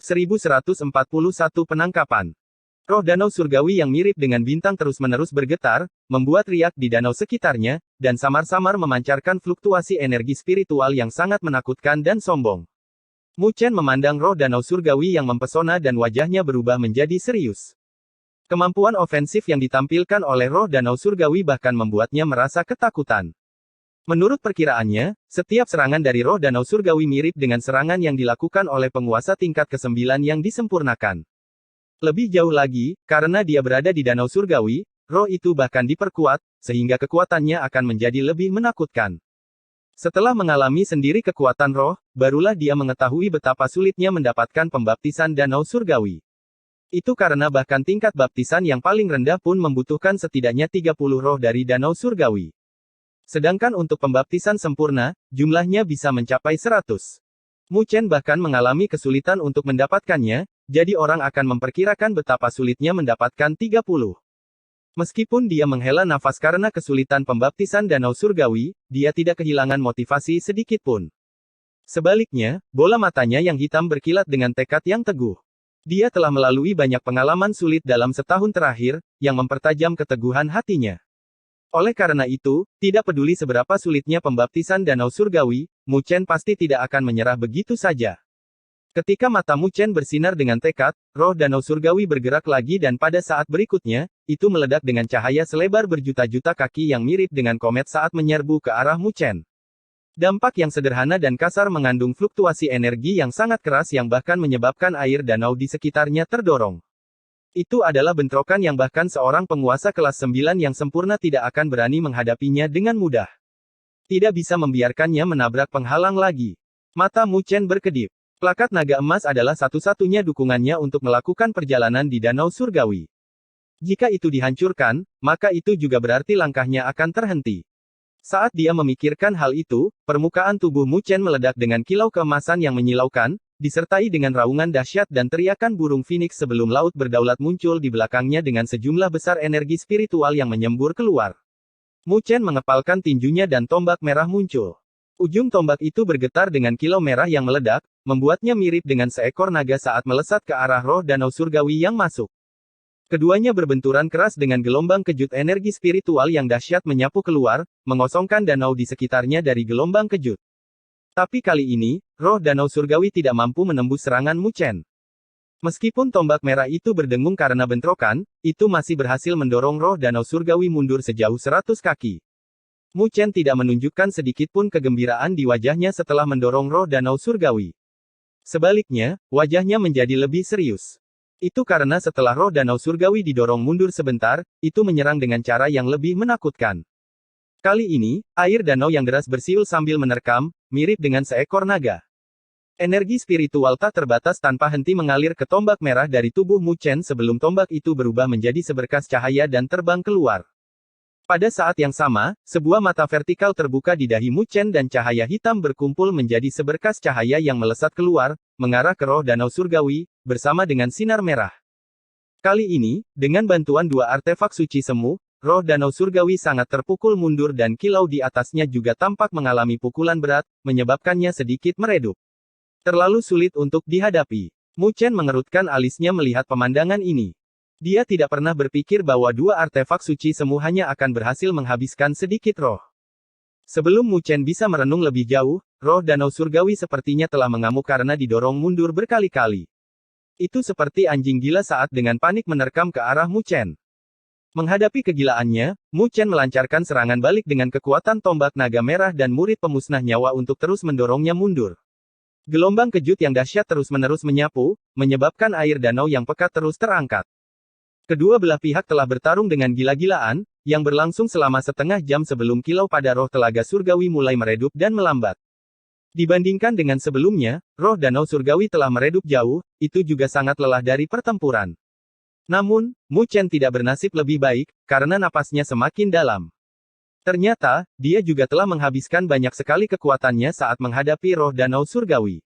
Bab 1141 Penangkapan. Roh danau surgawi yang mirip dengan bintang terus-menerus bergetar, membuat riak di danau sekitarnya, dan samar-samar memancarkan fluktuasi energi spiritual yang sangat menakutkan dan sombong. Mu Chen memandang roh danau surgawi yang mempesona dan wajahnya berubah menjadi serius. Kemampuan ofensif yang ditampilkan oleh roh danau surgawi bahkan membuatnya merasa ketakutan. Menurut perkiraannya, setiap serangan dari roh danau surgawi mirip dengan serangan yang dilakukan oleh penguasa tingkat ke-9 yang disempurnakan. Lebih jauh lagi, karena dia berada di danau surgawi, roh itu bahkan diperkuat, sehingga kekuatannya akan menjadi lebih menakutkan. Setelah mengalami sendiri kekuatan roh, barulah dia mengetahui betapa sulitnya mendapatkan pembaptisan danau surgawi. Itu karena bahkan tingkat baptisan yang paling rendah pun membutuhkan setidaknya 30 roh dari danau surgawi. Sedangkan untuk pembaptisan sempurna, jumlahnya bisa mencapai 100. Mu Chen bahkan mengalami kesulitan untuk mendapatkannya, jadi orang akan memperkirakan betapa sulitnya mendapatkan 30. Meskipun dia menghela nafas karena kesulitan pembaptisan danau surgawi, dia tidak kehilangan motivasi sedikit pun. Sebaliknya, bola matanya yang hitam berkilat dengan tekad yang teguh. Dia telah melalui banyak pengalaman sulit dalam setahun terakhir, yang mempertajam keteguhan hatinya. Oleh karena itu, tidak peduli seberapa sulitnya pembaptisan danau surgawi, Mu Chen pasti tidak akan menyerah begitu saja. Ketika mata Mu Chen bersinar dengan tekad, roh danau surgawi bergerak lagi dan pada saat berikutnya, itu meledak dengan cahaya selebar berjuta-juta kaki yang mirip dengan komet saat menyerbu ke arah Mu Chen. Dampak yang sederhana dan kasar mengandung fluktuasi energi yang sangat keras yang bahkan menyebabkan air danau di sekitarnya terdorong. Itu adalah bentrokan yang bahkan seorang penguasa kelas 9 yang sempurna tidak akan berani menghadapinya dengan mudah. Tidak bisa membiarkannya menabrak penghalang lagi. Mata Mu Chen berkedip. Plakat naga emas adalah satu-satunya dukungannya untuk melakukan perjalanan di danau surgawi. Jika itu dihancurkan, maka itu juga berarti langkahnya akan terhenti. Saat dia memikirkan hal itu, permukaan tubuh Mu Chen meledak dengan kilau keemasan yang menyilaukan, disertai dengan raungan dahsyat dan teriakan burung phoenix sebelum laut berdaulat muncul di belakangnya dengan sejumlah besar energi spiritual yang menyembur keluar. Mu Chen mengepalkan tinjunya dan tombak merah muncul. Ujung tombak itu bergetar dengan kilau merah yang meledak, membuatnya mirip dengan seekor naga saat melesat ke arah roh danau surgawi yang masuk. Keduanya berbenturan keras dengan gelombang kejut energi spiritual yang dahsyat menyapu keluar, mengosongkan danau di sekitarnya dari gelombang kejut. Tapi kali ini, roh danau surgawi tidak mampu menembus serangan Mu Chen. Meskipun tombak merah itu berdengung karena bentrokan, itu masih berhasil mendorong roh danau surgawi mundur sejauh 100 kaki. Mu Chen tidak menunjukkan sedikitpun kegembiraan di wajahnya setelah mendorong roh danau surgawi. Sebaliknya, wajahnya menjadi lebih serius. Itu karena setelah roh danau surgawi didorong mundur sebentar, itu menyerang dengan cara yang lebih menakutkan. Kali ini, air danau yang deras bersiul sambil menerkam, mirip dengan seekor naga. Energi spiritual tak terbatas tanpa henti mengalir ke tombak merah dari tubuh Mu Chen sebelum tombak itu berubah menjadi seberkas cahaya dan terbang keluar. Pada saat yang sama, sebuah mata vertikal terbuka di dahi Mu Chen dan cahaya hitam berkumpul menjadi seberkas cahaya yang melesat keluar, mengarah ke roh danau surgawi, bersama dengan sinar merah. Kali ini, dengan bantuan dua artefak suci semu, roh danau surgawi sangat terpukul mundur dan kilau di atasnya juga tampak mengalami pukulan berat, menyebabkannya sedikit meredup. Terlalu sulit untuk dihadapi. Mu Chen mengerutkan alisnya melihat pemandangan ini. Dia tidak pernah berpikir bahwa dua artefak suci semu hanya akan berhasil menghabiskan sedikit roh. Sebelum Mu Chen bisa merenung lebih jauh, roh danau surgawi sepertinya telah mengamuk karena didorong mundur berkali-kali. Itu seperti anjing gila saat dengan panik menerkam ke arah Mu Chen. Menghadapi kegilaannya, Mu Chen melancarkan serangan balik dengan kekuatan tombak naga merah dan murid pemusnah nyawa untuk terus mendorongnya mundur. Gelombang kejut yang dahsyat terus-menerus menyapu, menyebabkan air danau yang pekat terus terangkat. Kedua belah pihak telah bertarung dengan gila-gilaan, yang berlangsung selama setengah jam sebelum kilau pada roh telaga surgawi mulai meredup dan melambat. Dibandingkan dengan sebelumnya, roh danau surgawi telah meredup jauh, itu juga sangat lelah dari pertempuran. Namun, Mu Chen tidak bernasib lebih baik, karena napasnya semakin dalam. Ternyata, dia juga telah menghabiskan banyak sekali kekuatannya saat menghadapi roh danau surgawi.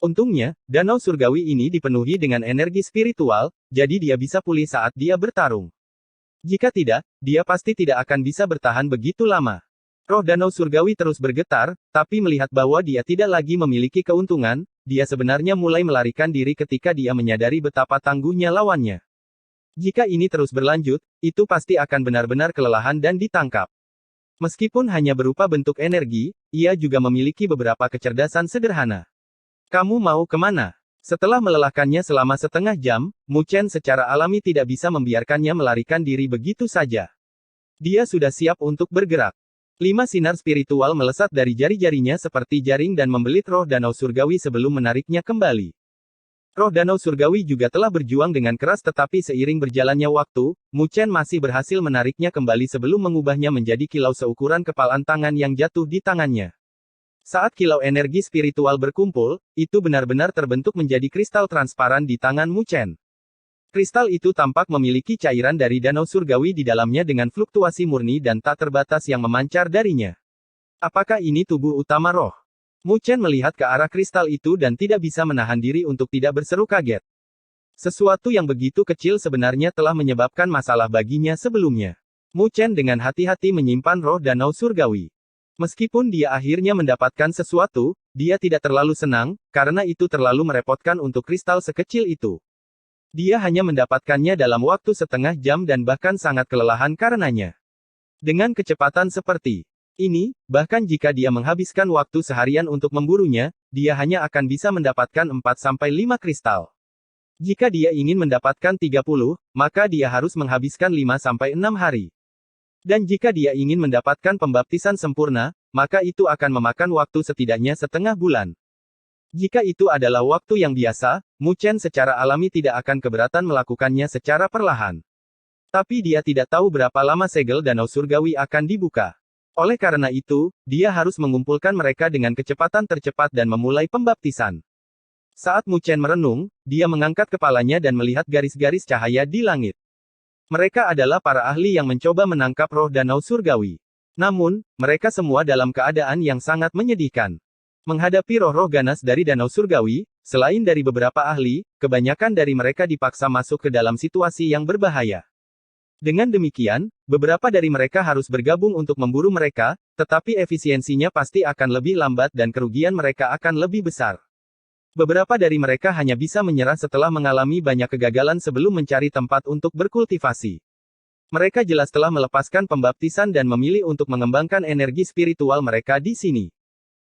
Untungnya, danau surgawi ini dipenuhi dengan energi spiritual, jadi dia bisa pulih saat dia bertarung. Jika tidak, dia pasti tidak akan bisa bertahan begitu lama. Roh danau surgawi terus bergetar, tapi melihat bahwa dia tidak lagi memiliki keuntungan, dia sebenarnya mulai melarikan diri ketika dia menyadari betapa tangguhnya lawannya. Jika ini terus berlanjut, itu pasti akan benar-benar kelelahan dan ditangkap. Meskipun hanya berupa bentuk energi, ia juga memiliki beberapa kecerdasan sederhana. Kamu mau kemana? Setelah melelahkannya selama setengah jam, Mu Chen secara alami tidak bisa membiarkannya melarikan diri begitu saja. Dia sudah siap untuk bergerak. 5 sinar spiritual melesat dari jari-jarinya seperti jaring dan membelit roh danau surgawi sebelum menariknya kembali. Roh danau surgawi juga telah berjuang dengan keras tetapi seiring berjalannya waktu, Mu Chen masih berhasil menariknya kembali sebelum mengubahnya menjadi kilau seukuran kepalan tangan yang jatuh di tangannya. Saat kilau energi spiritual berkumpul, itu benar-benar terbentuk menjadi kristal transparan di tangan Mu Chen. Kristal itu tampak memiliki cairan dari danau surgawi di dalamnya dengan fluktuasi murni dan tak terbatas yang memancar darinya. Apakah ini tubuh utama roh? Mu Chen melihat ke arah kristal itu dan tidak bisa menahan diri untuk tidak berseru kaget. Sesuatu yang begitu kecil sebenarnya telah menyebabkan masalah baginya sebelumnya. Mu Chen dengan hati-hati menyimpan roh danau surgawi. Meskipun dia akhirnya mendapatkan sesuatu, dia tidak terlalu senang, karena itu terlalu merepotkan untuk kristal sekecil itu. Dia hanya mendapatkannya dalam waktu setengah jam dan bahkan sangat kelelahan karenanya. Dengan kecepatan seperti ini, bahkan jika dia menghabiskan waktu seharian untuk memburunya, dia hanya akan bisa mendapatkan 4-5 kristal. Jika dia ingin mendapatkan 30, maka dia harus menghabiskan 5-6 hari. Dan jika dia ingin mendapatkan pembaptisan sempurna, maka itu akan memakan waktu setidaknya setengah bulan. Jika itu adalah waktu yang biasa, Mu Chen secara alami tidak akan keberatan melakukannya secara perlahan. Tapi dia tidak tahu berapa lama segel danau surgawi akan dibuka. Oleh karena itu, dia harus mengumpulkan mereka dengan kecepatan tercepat dan memulai pembaptisan. Saat Mu Chen merenung, dia mengangkat kepalanya dan melihat garis-garis cahaya di langit. Mereka adalah para ahli yang mencoba menangkap roh danau surgawi. Namun, mereka semua dalam keadaan yang sangat menyedihkan. Menghadapi roh-roh ganas dari danau surgawi, selain dari beberapa ahli, kebanyakan dari mereka dipaksa masuk ke dalam situasi yang berbahaya. Dengan demikian, beberapa dari mereka harus bergabung untuk memburu mereka, tetapi efisiensinya pasti akan lebih lambat dan kerugian mereka akan lebih besar. Beberapa dari mereka hanya bisa menyerah setelah mengalami banyak kegagalan sebelum mencari tempat untuk berkultivasi. Mereka jelas telah melepaskan pembaptisan dan memilih untuk mengembangkan energi spiritual mereka di sini.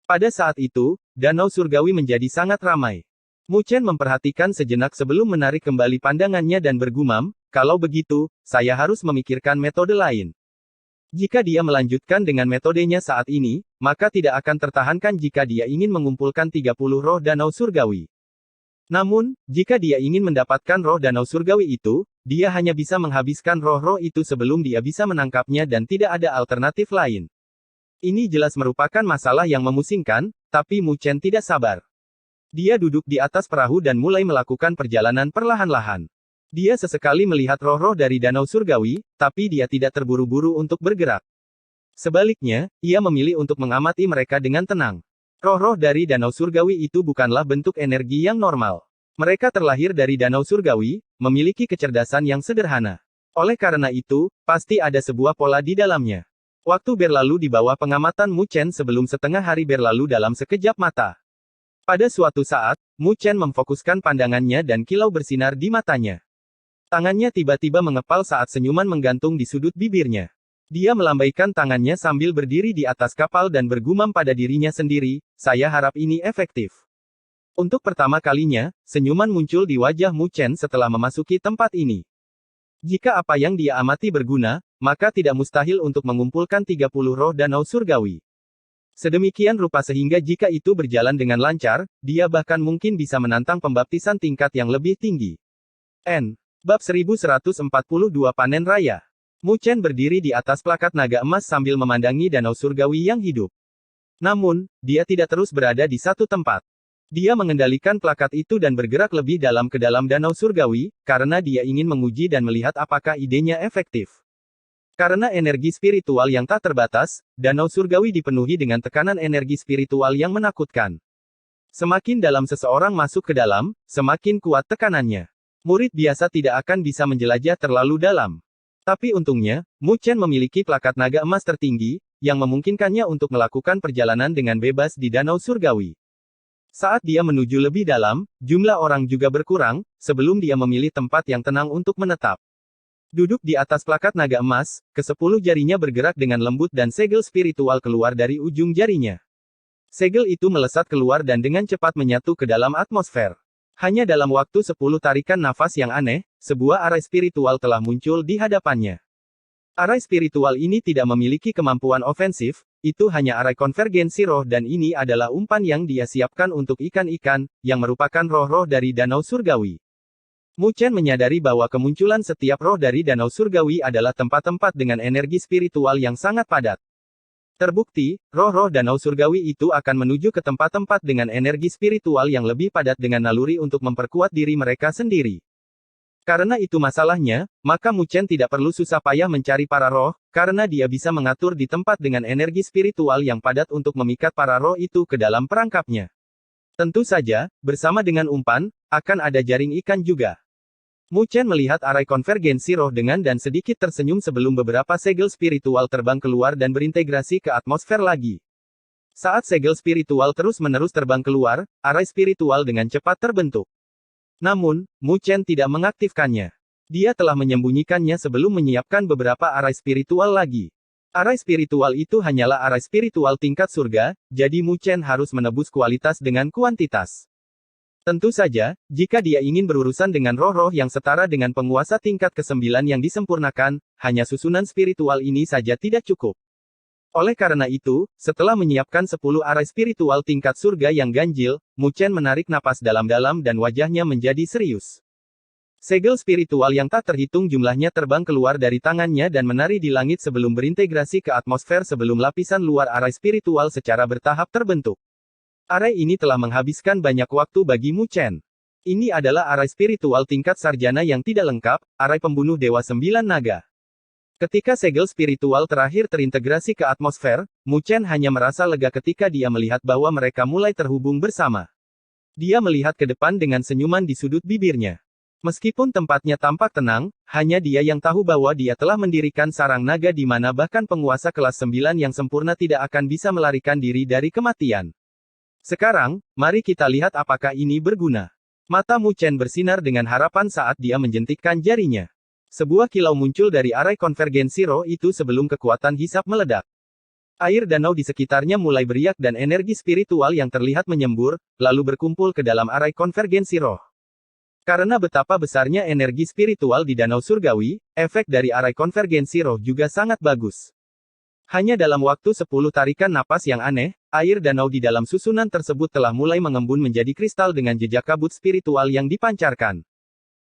Pada saat itu, danau surgawi menjadi sangat ramai. Mu Chen memperhatikan sejenak sebelum menarik kembali pandangannya dan bergumam, kalau begitu, saya harus memikirkan metode lain. Jika dia melanjutkan dengan metodenya saat ini, maka tidak akan tertahankan jika dia ingin mengumpulkan 30 roh danau surgawi. Namun, jika dia ingin mendapatkan roh danau surgawi itu, dia hanya bisa menghabiskan roh-roh itu sebelum dia bisa menangkapnya dan tidak ada alternatif lain. Ini jelas merupakan masalah yang memusingkan, tapi Mu Chen tidak sabar. Dia duduk di atas perahu dan mulai melakukan perjalanan perlahan-lahan. Dia sesekali melihat roh-roh dari danau surgawi, tapi dia tidak terburu-buru untuk bergerak. Sebaliknya, ia memilih untuk mengamati mereka dengan tenang. Roh-roh dari danau surgawi itu bukanlah bentuk energi yang normal. Mereka terlahir dari danau surgawi, memiliki kecerdasan yang sederhana. Oleh karena itu, pasti ada sebuah pola di dalamnya. Waktu berlalu di bawah pengamatan Mu Chen sebelum setengah hari berlalu dalam sekejap mata. Pada suatu saat, Mu Chen memfokuskan pandangannya dan kilau bersinar di matanya. Tangannya tiba-tiba mengepal saat senyuman menggantung di sudut bibirnya. Dia melambaikan tangannya sambil berdiri di atas kapal dan bergumam pada dirinya sendiri, saya harap ini efektif. Untuk pertama kalinya, senyuman muncul di wajah Mu Chen setelah memasuki tempat ini. Jika apa yang dia amati berguna, maka tidak mustahil untuk mengumpulkan 30 roh danau surgawi. Sedemikian rupa sehingga jika itu berjalan dengan lancar, dia bahkan mungkin bisa menantang pembaptisan tingkat yang lebih tinggi. Bab 1142 Panen Raya. Mu Chen berdiri di atas plakat naga emas sambil memandangi danau surgawi yang hidup. Namun, dia tidak terus berada di satu tempat. Dia mengendalikan plakat itu dan bergerak lebih dalam ke dalam danau surgawi, karena dia ingin menguji dan melihat apakah idenya efektif. Karena energi spiritual yang tak terbatas, danau surgawi dipenuhi dengan tekanan energi spiritual yang menakutkan. Semakin dalam seseorang masuk ke dalam, semakin kuat tekanannya. Murid biasa tidak akan bisa menjelajah terlalu dalam. Tapi untungnya, Mu Chen memiliki plakat naga emas tertinggi, yang memungkinkannya untuk melakukan perjalanan dengan bebas di Danau Surgawi. Saat dia menuju lebih dalam, jumlah orang juga berkurang, sebelum dia memilih tempat yang tenang untuk menetap. Duduk di atas plakat naga emas, ke-10 jarinya bergerak dengan lembut dan segel spiritual keluar dari ujung jarinya. Segel itu melesat keluar dan dengan cepat menyatu ke dalam atmosfer. Hanya dalam waktu 10 tarikan nafas yang aneh, sebuah arai spiritual telah muncul di hadapannya. Arai spiritual ini tidak memiliki kemampuan ofensif, itu hanya arai konvergensi roh dan ini adalah umpan yang dia siapkan untuk ikan-ikan, yang merupakan roh-roh dari Danau Surgawi. Mu Chen menyadari bahwa kemunculan setiap roh dari Danau Surgawi adalah tempat-tempat dengan energi spiritual yang sangat padat. Terbukti, roh-roh Danau Surgawi itu akan menuju ke tempat-tempat dengan energi spiritual yang lebih padat dengan naluri untuk memperkuat diri mereka sendiri. Karena itu masalahnya, maka Mu Chen tidak perlu susah payah mencari para roh, karena dia bisa mengatur di tempat dengan energi spiritual yang padat untuk memikat para roh itu ke dalam perangkapnya. Tentu saja, bersama dengan umpan, akan ada jaring ikan juga. Mu Chen melihat arai konvergensi roh dengan dan sedikit tersenyum sebelum beberapa segel spiritual terbang keluar dan berintegrasi ke atmosfer lagi. Saat segel spiritual terus-menerus terbang keluar, arai spiritual dengan cepat terbentuk. Namun, Mu Chen tidak mengaktifkannya. Dia telah menyembunyikannya sebelum menyiapkan beberapa arai spiritual lagi. Arai spiritual itu hanyalah arai spiritual tingkat surga, jadi Mu Chen harus menebus kualitas dengan kuantitas. Tentu saja, jika dia ingin berurusan dengan roh-roh yang setara dengan penguasa tingkat ke-9 yang disempurnakan, hanya susunan spiritual ini saja tidak cukup. Oleh karena itu, setelah menyiapkan 10 arai spiritual tingkat surga yang ganjil, Mu Chen menarik napas dalam-dalam dan wajahnya menjadi serius. Segel spiritual yang tak terhitung jumlahnya terbang keluar dari tangannya dan menari di langit sebelum berintegrasi ke atmosfer sebelum lapisan luar arai spiritual secara bertahap terbentuk. Arai ini telah menghabiskan banyak waktu bagi Mu Chen. Ini adalah arai spiritual tingkat sarjana yang tidak lengkap, arai pembunuh Dewa 9 Naga. Ketika segel spiritual terakhir terintegrasi ke atmosfer, Mu Chen hanya merasa lega ketika dia melihat bahwa mereka mulai terhubung bersama. Dia melihat ke depan dengan senyuman di sudut bibirnya. Meskipun tempatnya tampak tenang, hanya dia yang tahu bahwa dia telah mendirikan sarang naga di mana bahkan penguasa kelas 9 yang sempurna tidak akan bisa melarikan diri dari kematian. Sekarang, mari kita lihat apakah ini berguna. Mata Mu Chen bersinar dengan harapan saat dia menjentikkan jarinya. Sebuah kilau muncul dari arai konvergensi roh itu sebelum kekuatan hisap meledak. Air danau di sekitarnya mulai beriak dan energi spiritual yang terlihat menyembur, lalu berkumpul ke dalam arai konvergensi roh. Karena betapa besarnya energi spiritual di Danau Surgawi, efek dari arai konvergensi roh juga sangat bagus. Hanya dalam waktu 10 tarikan napas yang aneh, air danau di dalam susunan tersebut telah mulai mengembun menjadi kristal dengan jejak kabut spiritual yang dipancarkan.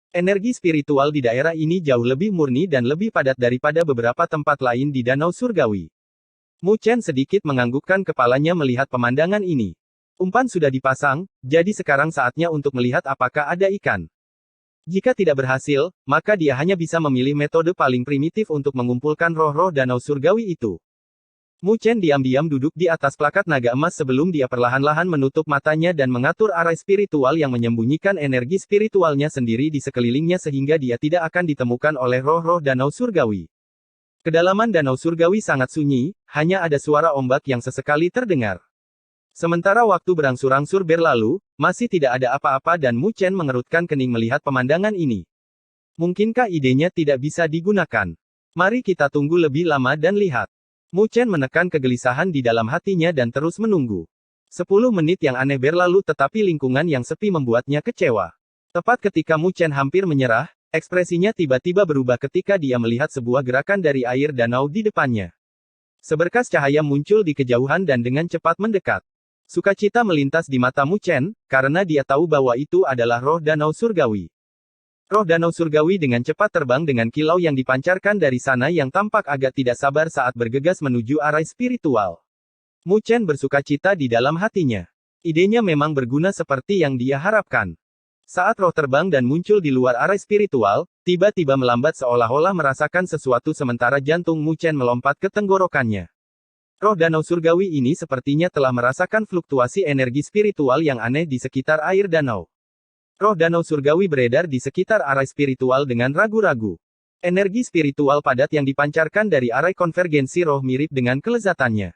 Energi spiritual di daerah ini jauh lebih murni dan lebih padat daripada beberapa tempat lain di Danau Surgawi. Mu Chen sedikit menganggukkan kepalanya melihat pemandangan ini. Umpan sudah dipasang, jadi sekarang saatnya untuk melihat apakah ada ikan. Jika tidak berhasil, maka dia hanya bisa memilih metode paling primitif untuk mengumpulkan roh-roh Danau Surgawi itu. Mu Chen diam-diam duduk di atas plakat naga emas sebelum dia perlahan-lahan menutup matanya dan mengatur arai spiritual yang menyembunyikan energi spiritualnya sendiri di sekelilingnya sehingga dia tidak akan ditemukan oleh roh-roh Danau Surgawi. Kedalaman Danau Surgawi sangat sunyi, hanya ada suara ombak yang sesekali terdengar. Sementara waktu berangsur-angsur berlalu, masih tidak ada apa-apa dan Mu Chen mengerutkan kening melihat pemandangan ini. Mungkinkah idenya tidak bisa digunakan? Mari kita tunggu lebih lama dan lihat. Mu Chen menekan kegelisahan di dalam hatinya dan terus menunggu. 10 menit yang aneh berlalu tetapi lingkungan yang sepi membuatnya kecewa. Tepat ketika Mu Chen hampir menyerah, ekspresinya tiba-tiba berubah ketika dia melihat sebuah gerakan dari air danau di depannya. Seberkas cahaya muncul di kejauhan dan dengan cepat mendekat. Sukacita melintas di mata Mu Chen, karena dia tahu bahwa itu adalah roh Danau Surgawi. Roh Danau Surgawi dengan cepat terbang dengan kilau yang dipancarkan dari sana yang tampak agak tidak sabar saat bergegas menuju arai spiritual. Mu Chen bersukacita di dalam hatinya. Idenya memang berguna seperti yang dia harapkan. Saat roh terbang dan muncul di luar arai spiritual, tiba-tiba melambat seolah-olah merasakan sesuatu sementara jantung Mu Chen melompat ke tenggorokannya. Roh Danau Surgawi ini sepertinya telah merasakan fluktuasi energi spiritual yang aneh di sekitar air danau. Roh Danau Surgawi beredar di sekitar arai spiritual dengan ragu-ragu. Energi spiritual padat yang dipancarkan dari arai konvergensi roh mirip dengan kelezatannya.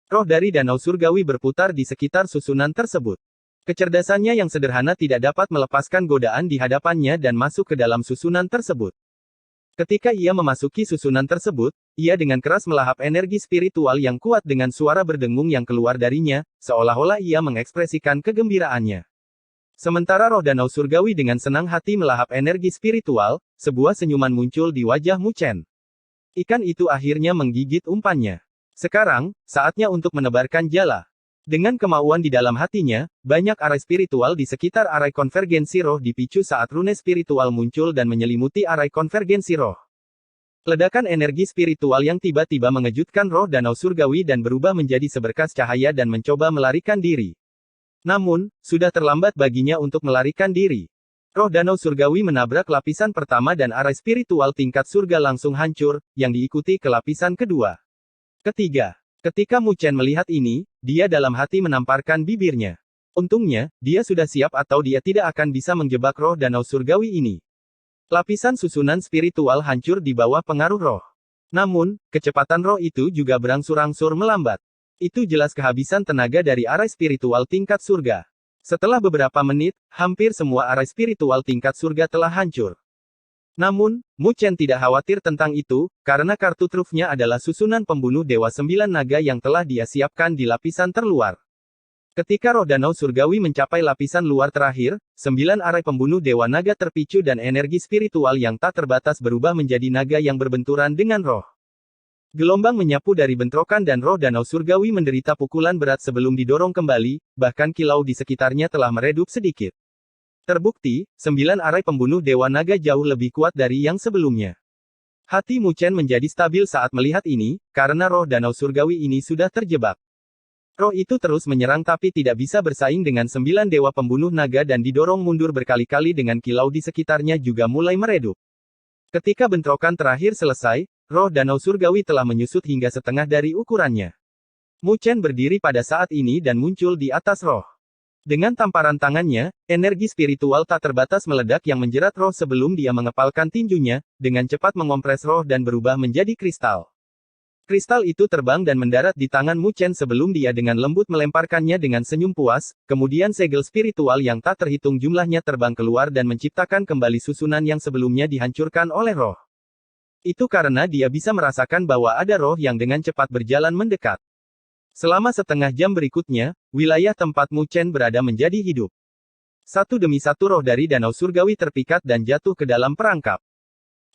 Roh dari danau surgawi berputar di sekitar susunan tersebut. Kecerdasannya yang sederhana tidak dapat melepaskan godaan di hadapannya dan masuk ke dalam susunan tersebut. Ketika ia memasuki susunan tersebut, ia dengan keras melahap energi spiritual yang kuat dengan suara berdengung yang keluar darinya, seolah-olah ia mengekspresikan kegembiraannya. Sementara roh danau surgawi dengan senang hati melahap energi spiritual, sebuah senyuman muncul di wajah Mu Chen. Ikan itu akhirnya menggigit umpannya. Sekarang, saatnya untuk menebarkan jala. Dengan kemauan di dalam hatinya, banyak arai spiritual di sekitar arai konvergensi roh dipicu saat rune spiritual muncul dan menyelimuti arai konvergensi roh. Ledakan energi spiritual yang tiba-tiba mengejutkan roh danau surgawi dan berubah menjadi seberkas cahaya dan mencoba melarikan diri. Namun, sudah terlambat baginya untuk melarikan diri. Roh danau surgawi menabrak lapisan pertama dan arai spiritual tingkat surga langsung hancur, yang diikuti ke lapisan kedua. Ketiga. Ketika Mu Chen melihat ini, dia dalam hati menamparkan bibirnya. Untungnya, dia sudah siap atau dia tidak akan bisa menjebak roh danau surgawi ini. Lapisan susunan spiritual hancur di bawah pengaruh roh. Namun, kecepatan roh itu juga berangsur-angsur melambat. Itu jelas kehabisan tenaga dari arai spiritual tingkat surga. Setelah beberapa menit, hampir semua arai spiritual tingkat surga telah hancur. Namun, Mu Chen tidak khawatir tentang itu, karena kartu trufnya adalah susunan pembunuh Dewa Sembilan Naga yang telah dia siapkan di lapisan terluar. Ketika roh danau surgawi mencapai lapisan luar terakhir, 9 arai pembunuh Dewa Naga terpicu dan energi spiritual yang tak terbatas berubah menjadi naga yang berbenturan dengan roh. Gelombang menyapu dari bentrokan dan roh danau surgawi menderita pukulan berat sebelum didorong kembali, bahkan kilau di sekitarnya telah meredup sedikit. Terbukti, 9 arai pembunuh Dewa Naga jauh lebih kuat dari yang sebelumnya. Hati Mu Chen menjadi stabil saat melihat ini, karena roh danau surgawi ini sudah terjebak. Roh itu terus menyerang tapi tidak bisa bersaing dengan 9 dewa pembunuh naga dan didorong mundur berkali-kali dengan kilau di sekitarnya juga mulai meredup. Ketika bentrokan terakhir selesai, roh danau surgawi telah menyusut hingga setengah dari ukurannya. Mu Chen berdiri pada saat ini dan muncul di atas roh. Dengan tamparan tangannya, energi spiritual tak terbatas meledak yang menjerat roh sebelum dia mengepalkan tinjunya, dengan cepat mengompres roh dan berubah menjadi kristal. Kristal itu terbang dan mendarat di tangan Mu Chen sebelum dia dengan lembut melemparkannya dengan senyum puas, kemudian segel spiritual yang tak terhitung jumlahnya terbang keluar dan menciptakan kembali susunan yang sebelumnya dihancurkan oleh roh. Itu karena dia bisa merasakan bahwa ada roh yang dengan cepat berjalan mendekat. Selama setengah jam berikutnya, wilayah tempat Mu Chen berada menjadi hidup. Satu demi satu roh dari danau surgawi terpikat dan jatuh ke dalam perangkap.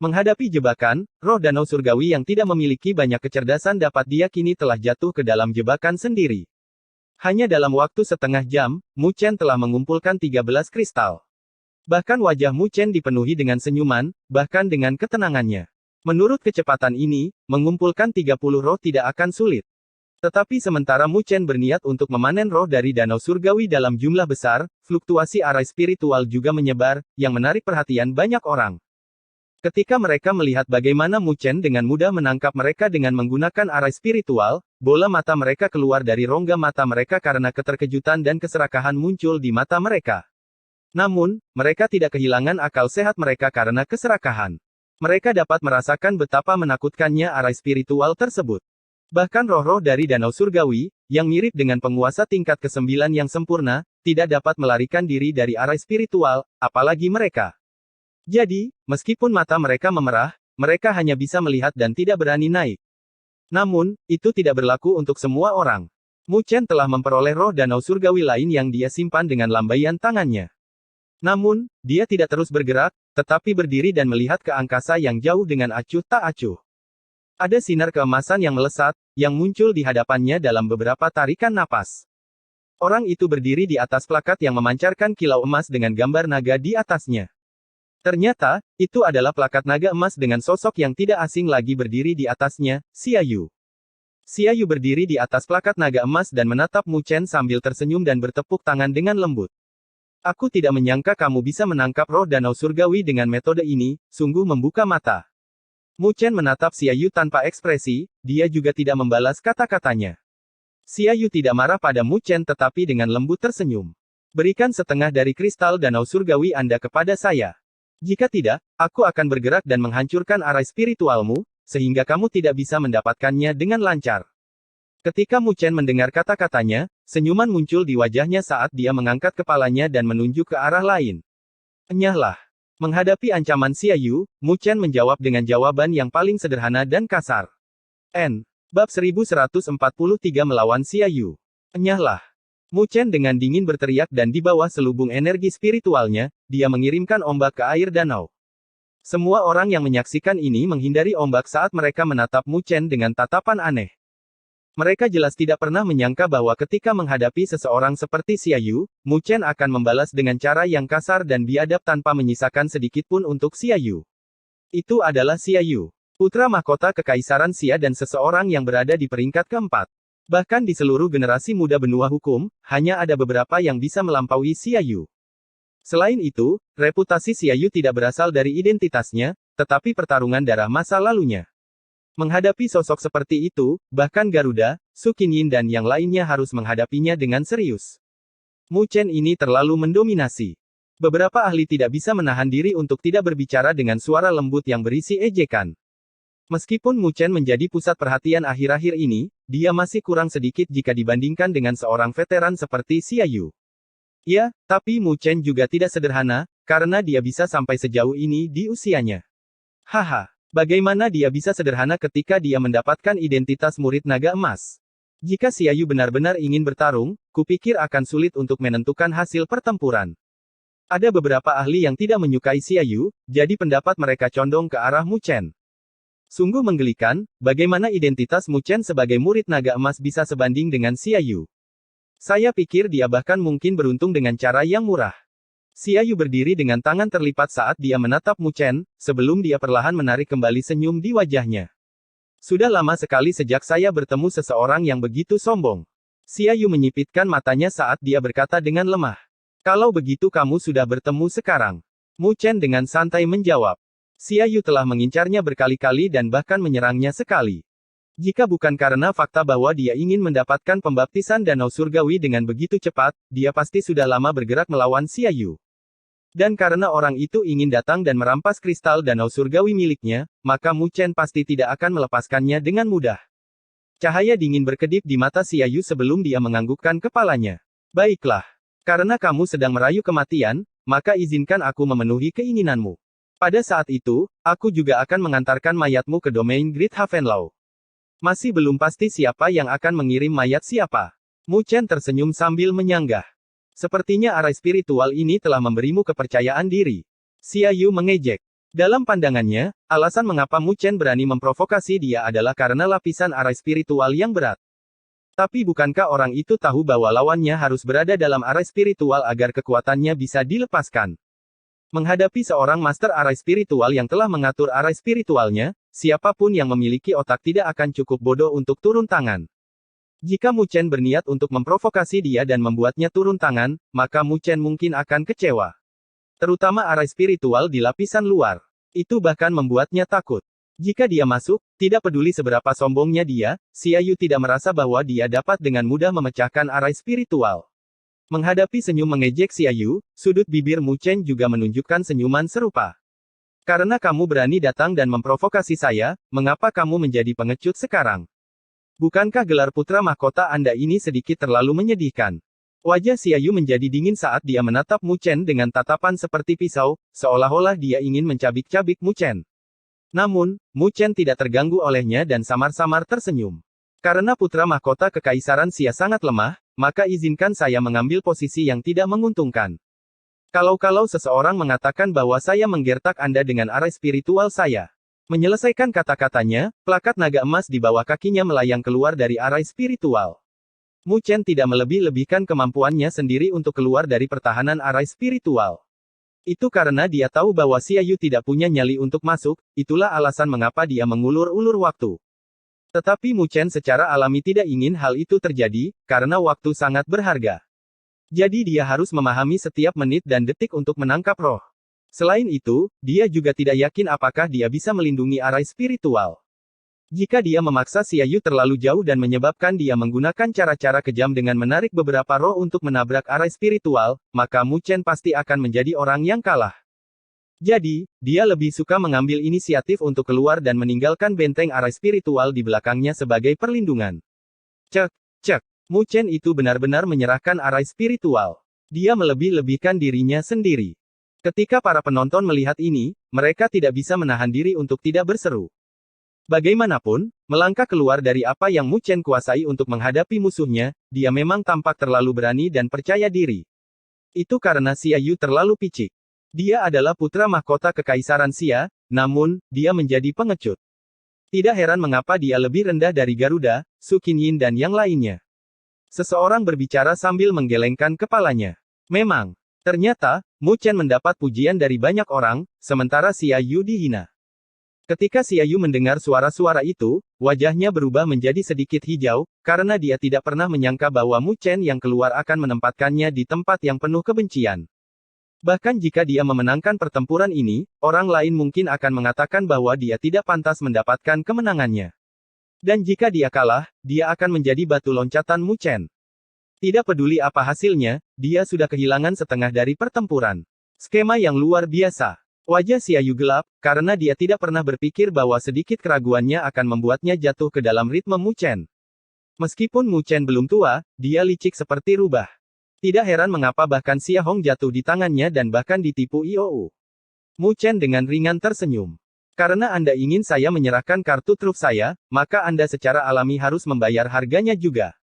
Menghadapi jebakan, roh danau surgawi yang tidak memiliki banyak kecerdasan dapat diyakini telah jatuh ke dalam jebakan sendiri. Hanya dalam waktu setengah jam, Mu Chen telah mengumpulkan 13 kristal. Bahkan wajah Mu Chen dipenuhi dengan senyuman, bahkan dengan ketenangannya. Menurut kecepatan ini, mengumpulkan 30 roh tidak akan sulit. Tetapi sementara Mu Chen berniat untuk memanen roh dari danau surgawi dalam jumlah besar, fluktuasi arai spiritual juga menyebar, yang menarik perhatian banyak orang. Ketika mereka melihat bagaimana Mu Chen dengan mudah menangkap mereka dengan menggunakan arai spiritual, bola mata mereka keluar dari rongga mata mereka karena keterkejutan dan keserakahan muncul di mata mereka. Namun, mereka tidak kehilangan akal sehat mereka karena keserakahan. Mereka dapat merasakan betapa menakutkannya arai spiritual tersebut. Bahkan roh-roh dari danau surgawi, yang mirip dengan penguasa tingkat ke-9 yang sempurna, tidak dapat melarikan diri dari arai spiritual, apalagi mereka. Jadi, meskipun mata mereka memerah, mereka hanya bisa melihat dan tidak berani naik. Namun, itu tidak berlaku untuk semua orang. Mu Chen telah memperoleh roh danau surgawi lain yang dia simpan dengan lambaian tangannya. Namun, dia tidak terus bergerak, tetapi berdiri dan melihat ke angkasa yang jauh dengan acuh tak acuh. Ada sinar keemasan yang melesat, yang muncul di hadapannya dalam beberapa tarikan napas. Orang itu berdiri di atas plakat yang memancarkan kilau emas dengan gambar naga di atasnya. Ternyata, itu adalah plakat naga emas dengan sosok yang tidak asing lagi berdiri di atasnya, Xia Yu. Xia Yu berdiri di atas plakat naga emas dan menatap Mu Chen sambil tersenyum dan bertepuk tangan dengan lembut. Aku tidak menyangka kamu bisa menangkap roh danau surgawi dengan metode ini, sungguh membuka mata. Mu Chen menatap Xia Yu tanpa ekspresi, dia juga tidak membalas kata-katanya. Xia Yu tidak marah pada Mu Chen tetapi dengan lembut tersenyum. Berikan setengah dari kristal danau surgawi Anda kepada saya. Jika tidak, aku akan bergerak dan menghancurkan arai spiritualmu, sehingga kamu tidak bisa mendapatkannya dengan lancar. Ketika Mu Chen mendengar kata-katanya, senyuman muncul di wajahnya saat dia mengangkat kepalanya dan menunjuk ke arah lain. Enyahlah. Menghadapi ancaman Xia Yu, Mu Chen menjawab dengan jawaban yang paling sederhana dan kasar. Bab 1143 melawan Xia Yu. Enyahlah. Mu Chen dengan dingin berteriak dan di bawah selubung energi spiritualnya, dia mengirimkan ombak ke air danau. Semua orang yang menyaksikan ini menghindari ombak saat mereka menatap Mu Chen dengan tatapan aneh. Mereka jelas tidak pernah menyangka bahwa ketika menghadapi seseorang seperti Xia Yu, Mu Chen akan membalas dengan cara yang kasar dan biadab tanpa menyisakan sedikit pun untuk Xia Yu. Itu adalah Xia Yu, putra mahkota Kekaisaran Xia dan seseorang yang berada di peringkat keempat. Bahkan di seluruh generasi muda benua hukum, hanya ada beberapa yang bisa melampaui Xia Yu. Selain itu, reputasi Xia Yu tidak berasal dari identitasnya, tetapi pertarungan darah masa lalunya. Menghadapi sosok seperti itu, bahkan Garuda, Su Qinyin dan yang lainnya harus menghadapinya dengan serius. Mu Chen ini terlalu mendominasi. Beberapa ahli tidak bisa menahan diri untuk tidak berbicara dengan suara lembut yang berisi ejekan. Meskipun Mu Chen menjadi pusat perhatian akhir-akhir ini, dia masih kurang sedikit jika dibandingkan dengan seorang veteran seperti Xia Yu. Ya, tapi Mu Chen juga tidak sederhana, karena dia bisa sampai sejauh ini di usianya. Haha. Bagaimana dia bisa sederhana ketika dia mendapatkan identitas murid naga emas? Jika Xia Yu benar-benar ingin bertarung, kupikir akan sulit untuk menentukan hasil pertempuran. Ada beberapa ahli yang tidak menyukai Xia Yu, jadi pendapat mereka condong ke arah Mu Chen. Sungguh menggelikan, bagaimana identitas Mu Chen sebagai murid naga emas bisa sebanding dengan Xia Yu. Saya pikir dia bahkan mungkin beruntung dengan cara yang murah. Xia Yu berdiri dengan tangan terlipat saat dia menatap Mu Chen, sebelum dia perlahan menarik kembali senyum di wajahnya. Sudah lama sekali sejak saya bertemu seseorang yang begitu sombong. Xia Yu menyipitkan matanya saat dia berkata dengan lemah. Kalau begitu kamu sudah bertemu sekarang. Mu Chen dengan santai menjawab. Xia Yu telah mengincarnya berkali-kali dan bahkan menyerangnya sekali. Jika bukan karena fakta bahwa dia ingin mendapatkan pembaptisan danau surgawi dengan begitu cepat, dia pasti sudah lama bergerak melawan Xia Yu. Dan karena orang itu ingin datang dan merampas kristal danau surgawi miliknya, maka Mu Chen pasti tidak akan melepaskannya dengan mudah. Cahaya dingin berkedip di mata Xia Yu sebelum dia menganggukkan kepalanya. Baiklah. Karena kamu sedang merayu kematian, maka izinkan aku memenuhi keinginanmu. Pada saat itu, aku juga akan mengantarkan mayatmu ke domain Great Havenlau. Masih belum pasti siapa yang akan mengirim mayat siapa. Mu Chen tersenyum sambil menyanggah. Sepertinya arai spiritual ini telah memberimu kepercayaan diri. Xia Yu mengejek. Dalam pandangannya, alasan mengapa Mu Chen berani memprovokasi dia adalah karena lapisan arai spiritual yang berat. Tapi bukankah orang itu tahu bahwa lawannya harus berada dalam arai spiritual agar kekuatannya bisa dilepaskan? Menghadapi seorang master arai spiritual yang telah mengatur arai spiritualnya, siapapun yang memiliki otak tidak akan cukup bodoh untuk turun tangan. Jika Mu Chen berniat untuk memprovokasi dia dan membuatnya turun tangan, maka Mu Chen mungkin akan kecewa. Terutama arai spiritual di lapisan luar. Itu bahkan membuatnya takut. Jika dia masuk, tidak peduli seberapa sombongnya dia, Xia Yu tidak merasa bahwa dia dapat dengan mudah memecahkan arai spiritual. Menghadapi senyum mengejek Xia Yu, sudut bibir Mu Chen juga menunjukkan senyuman serupa. Karena kamu berani datang dan memprovokasi saya, mengapa kamu menjadi pengecut sekarang? Bukankah gelar putra mahkota Anda ini sedikit terlalu menyedihkan? Wajah Xia Yu menjadi dingin saat dia menatap Mu Chen dengan tatapan seperti pisau, seolah-olah dia ingin mencabik-cabik Mu Chen. Namun, Mu Chen tidak terganggu olehnya dan samar-samar tersenyum. Karena putra mahkota Kekaisaran Xia sangat lemah, maka izinkan saya mengambil posisi yang tidak menguntungkan. Kalau seseorang mengatakan bahwa saya menggertak Anda dengan arai spiritual saya. Menyelesaikan kata-katanya, plakat naga emas di bawah kakinya melayang keluar dari arai spiritual. Mu Chen tidak melebih-lebihkan kemampuannya sendiri untuk keluar dari pertahanan arai spiritual. Itu karena dia tahu bahwa Xia Yu tidak punya nyali untuk masuk, itulah alasan mengapa dia mengulur-ulur waktu. Tetapi Mu Chen secara alami tidak ingin hal itu terjadi, karena waktu sangat berharga. Jadi dia harus memahami setiap menit dan detik untuk menangkap roh. Selain itu, dia juga tidak yakin apakah dia bisa melindungi arai spiritual. Jika dia memaksa Xia Yu terlalu jauh dan menyebabkan dia menggunakan cara-cara kejam dengan menarik beberapa roh untuk menabrak arai spiritual, maka Mu Chen pasti akan menjadi orang yang kalah. Jadi, dia lebih suka mengambil inisiatif untuk keluar dan meninggalkan benteng arai spiritual di belakangnya sebagai perlindungan. Cek, cek. Mu Chen itu benar-benar menyerahkan arai spiritual. Dia melebih-lebihkan dirinya sendiri. Ketika para penonton melihat ini, mereka tidak bisa menahan diri untuk tidak berseru. Bagaimanapun, melangkah keluar dari apa yang Mu Chen kuasai untuk menghadapi musuhnya, dia memang tampak terlalu berani dan percaya diri. Itu karena Xia Yu terlalu picik. Dia adalah putra mahkota Kekaisaran Xia, namun, dia menjadi pengecut. Tidak heran mengapa dia lebih rendah dari Garuda, Su Qinyin dan yang lainnya. Seseorang berbicara sambil menggelengkan kepalanya. Memang, ternyata, Mu Chen mendapat pujian dari banyak orang, sementara Xia Yu dihina. Ketika Xia Yu mendengar suara-suara itu, wajahnya berubah menjadi sedikit hijau, karena dia tidak pernah menyangka bahwa Mu Chen yang keluar akan menempatkannya di tempat yang penuh kebencian. Bahkan jika dia memenangkan pertempuran ini, orang lain mungkin akan mengatakan bahwa dia tidak pantas mendapatkan kemenangannya. Dan jika dia kalah, dia akan menjadi batu loncatan Mu Chen. Tidak peduli apa hasilnya, dia sudah kehilangan setengah dari pertempuran. Skema yang luar biasa. Wajah Xia Yu gelap, karena dia tidak pernah berpikir bahwa sedikit keraguannya akan membuatnya jatuh ke dalam ritme Mu Chen. Meskipun Mu Chen belum tua, dia licik seperti rubah. Tidak heran mengapa bahkan Xia Hong jatuh di tangannya dan bahkan ditipu Iou. Mu Chen dengan ringan tersenyum. Karena Anda ingin saya menyerahkan kartu truf saya, maka Anda secara alami harus membayar harganya juga.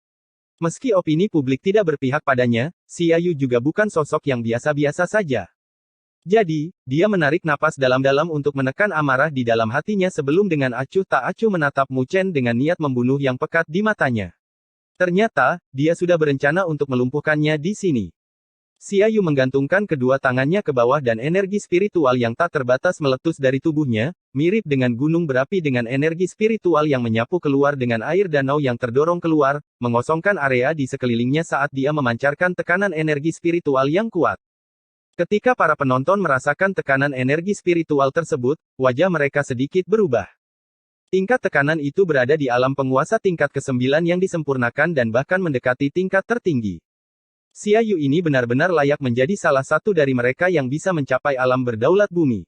Meski opini publik tidak berpihak padanya, Xia Yu juga bukan sosok yang biasa-biasa saja. Jadi, dia menarik napas dalam-dalam untuk menekan amarah di dalam hatinya sebelum dengan acuh tak acuh menatap Mu Chen dengan niat membunuh yang pekat di matanya. Ternyata, dia sudah berencana untuk melumpuhkannya di sini. Xia Yu menggantungkan kedua tangannya ke bawah dan energi spiritual yang tak terbatas meletus dari tubuhnya, mirip dengan gunung berapi dengan energi spiritual yang menyapu keluar dengan air danau yang terdorong keluar, mengosongkan area di sekelilingnya saat dia memancarkan tekanan energi spiritual yang kuat. Ketika para penonton merasakan tekanan energi spiritual tersebut, wajah mereka sedikit berubah. Tingkat tekanan itu berada di alam penguasa tingkat ke-9 yang disempurnakan dan bahkan mendekati tingkat tertinggi. Xia Yu ini benar-benar layak menjadi salah satu dari mereka yang bisa mencapai alam berdaulat bumi.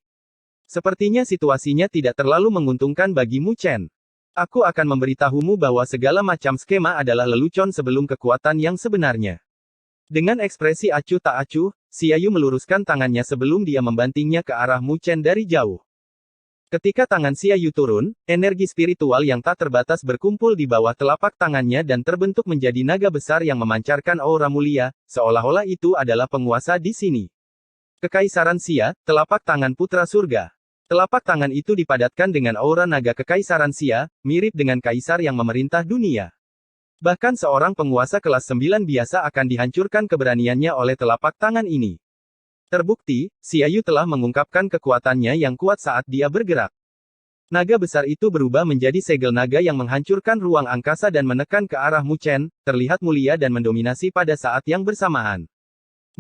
Sepertinya situasinya tidak terlalu menguntungkan bagi Mu Chen. Aku akan memberitahumu bahwa segala macam skema adalah lelucon sebelum kekuatan yang sebenarnya. Dengan ekspresi acuh tak acuh, Xia Yu meluruskan tangannya sebelum dia membantingnya ke arah Mu Chen dari jauh. Ketika tangan Xia Yu turun, energi spiritual yang tak terbatas berkumpul di bawah telapak tangannya dan terbentuk menjadi naga besar yang memancarkan aura mulia, seolah-olah itu adalah penguasa di sini. Kekaisaran Xia, telapak tangan putra surga. Telapak tangan itu dipadatkan dengan aura naga kekaisaran Xia, mirip dengan kaisar yang memerintah dunia. Bahkan seorang penguasa kelas 9 biasa akan dihancurkan keberaniannya oleh telapak tangan ini. Terbukti, Xia Yu telah mengungkapkan kekuatannya yang kuat saat dia bergerak. Naga besar itu berubah menjadi segel naga yang menghancurkan ruang angkasa dan menekan ke arah Mu Chen, terlihat mulia dan mendominasi pada saat yang bersamaan.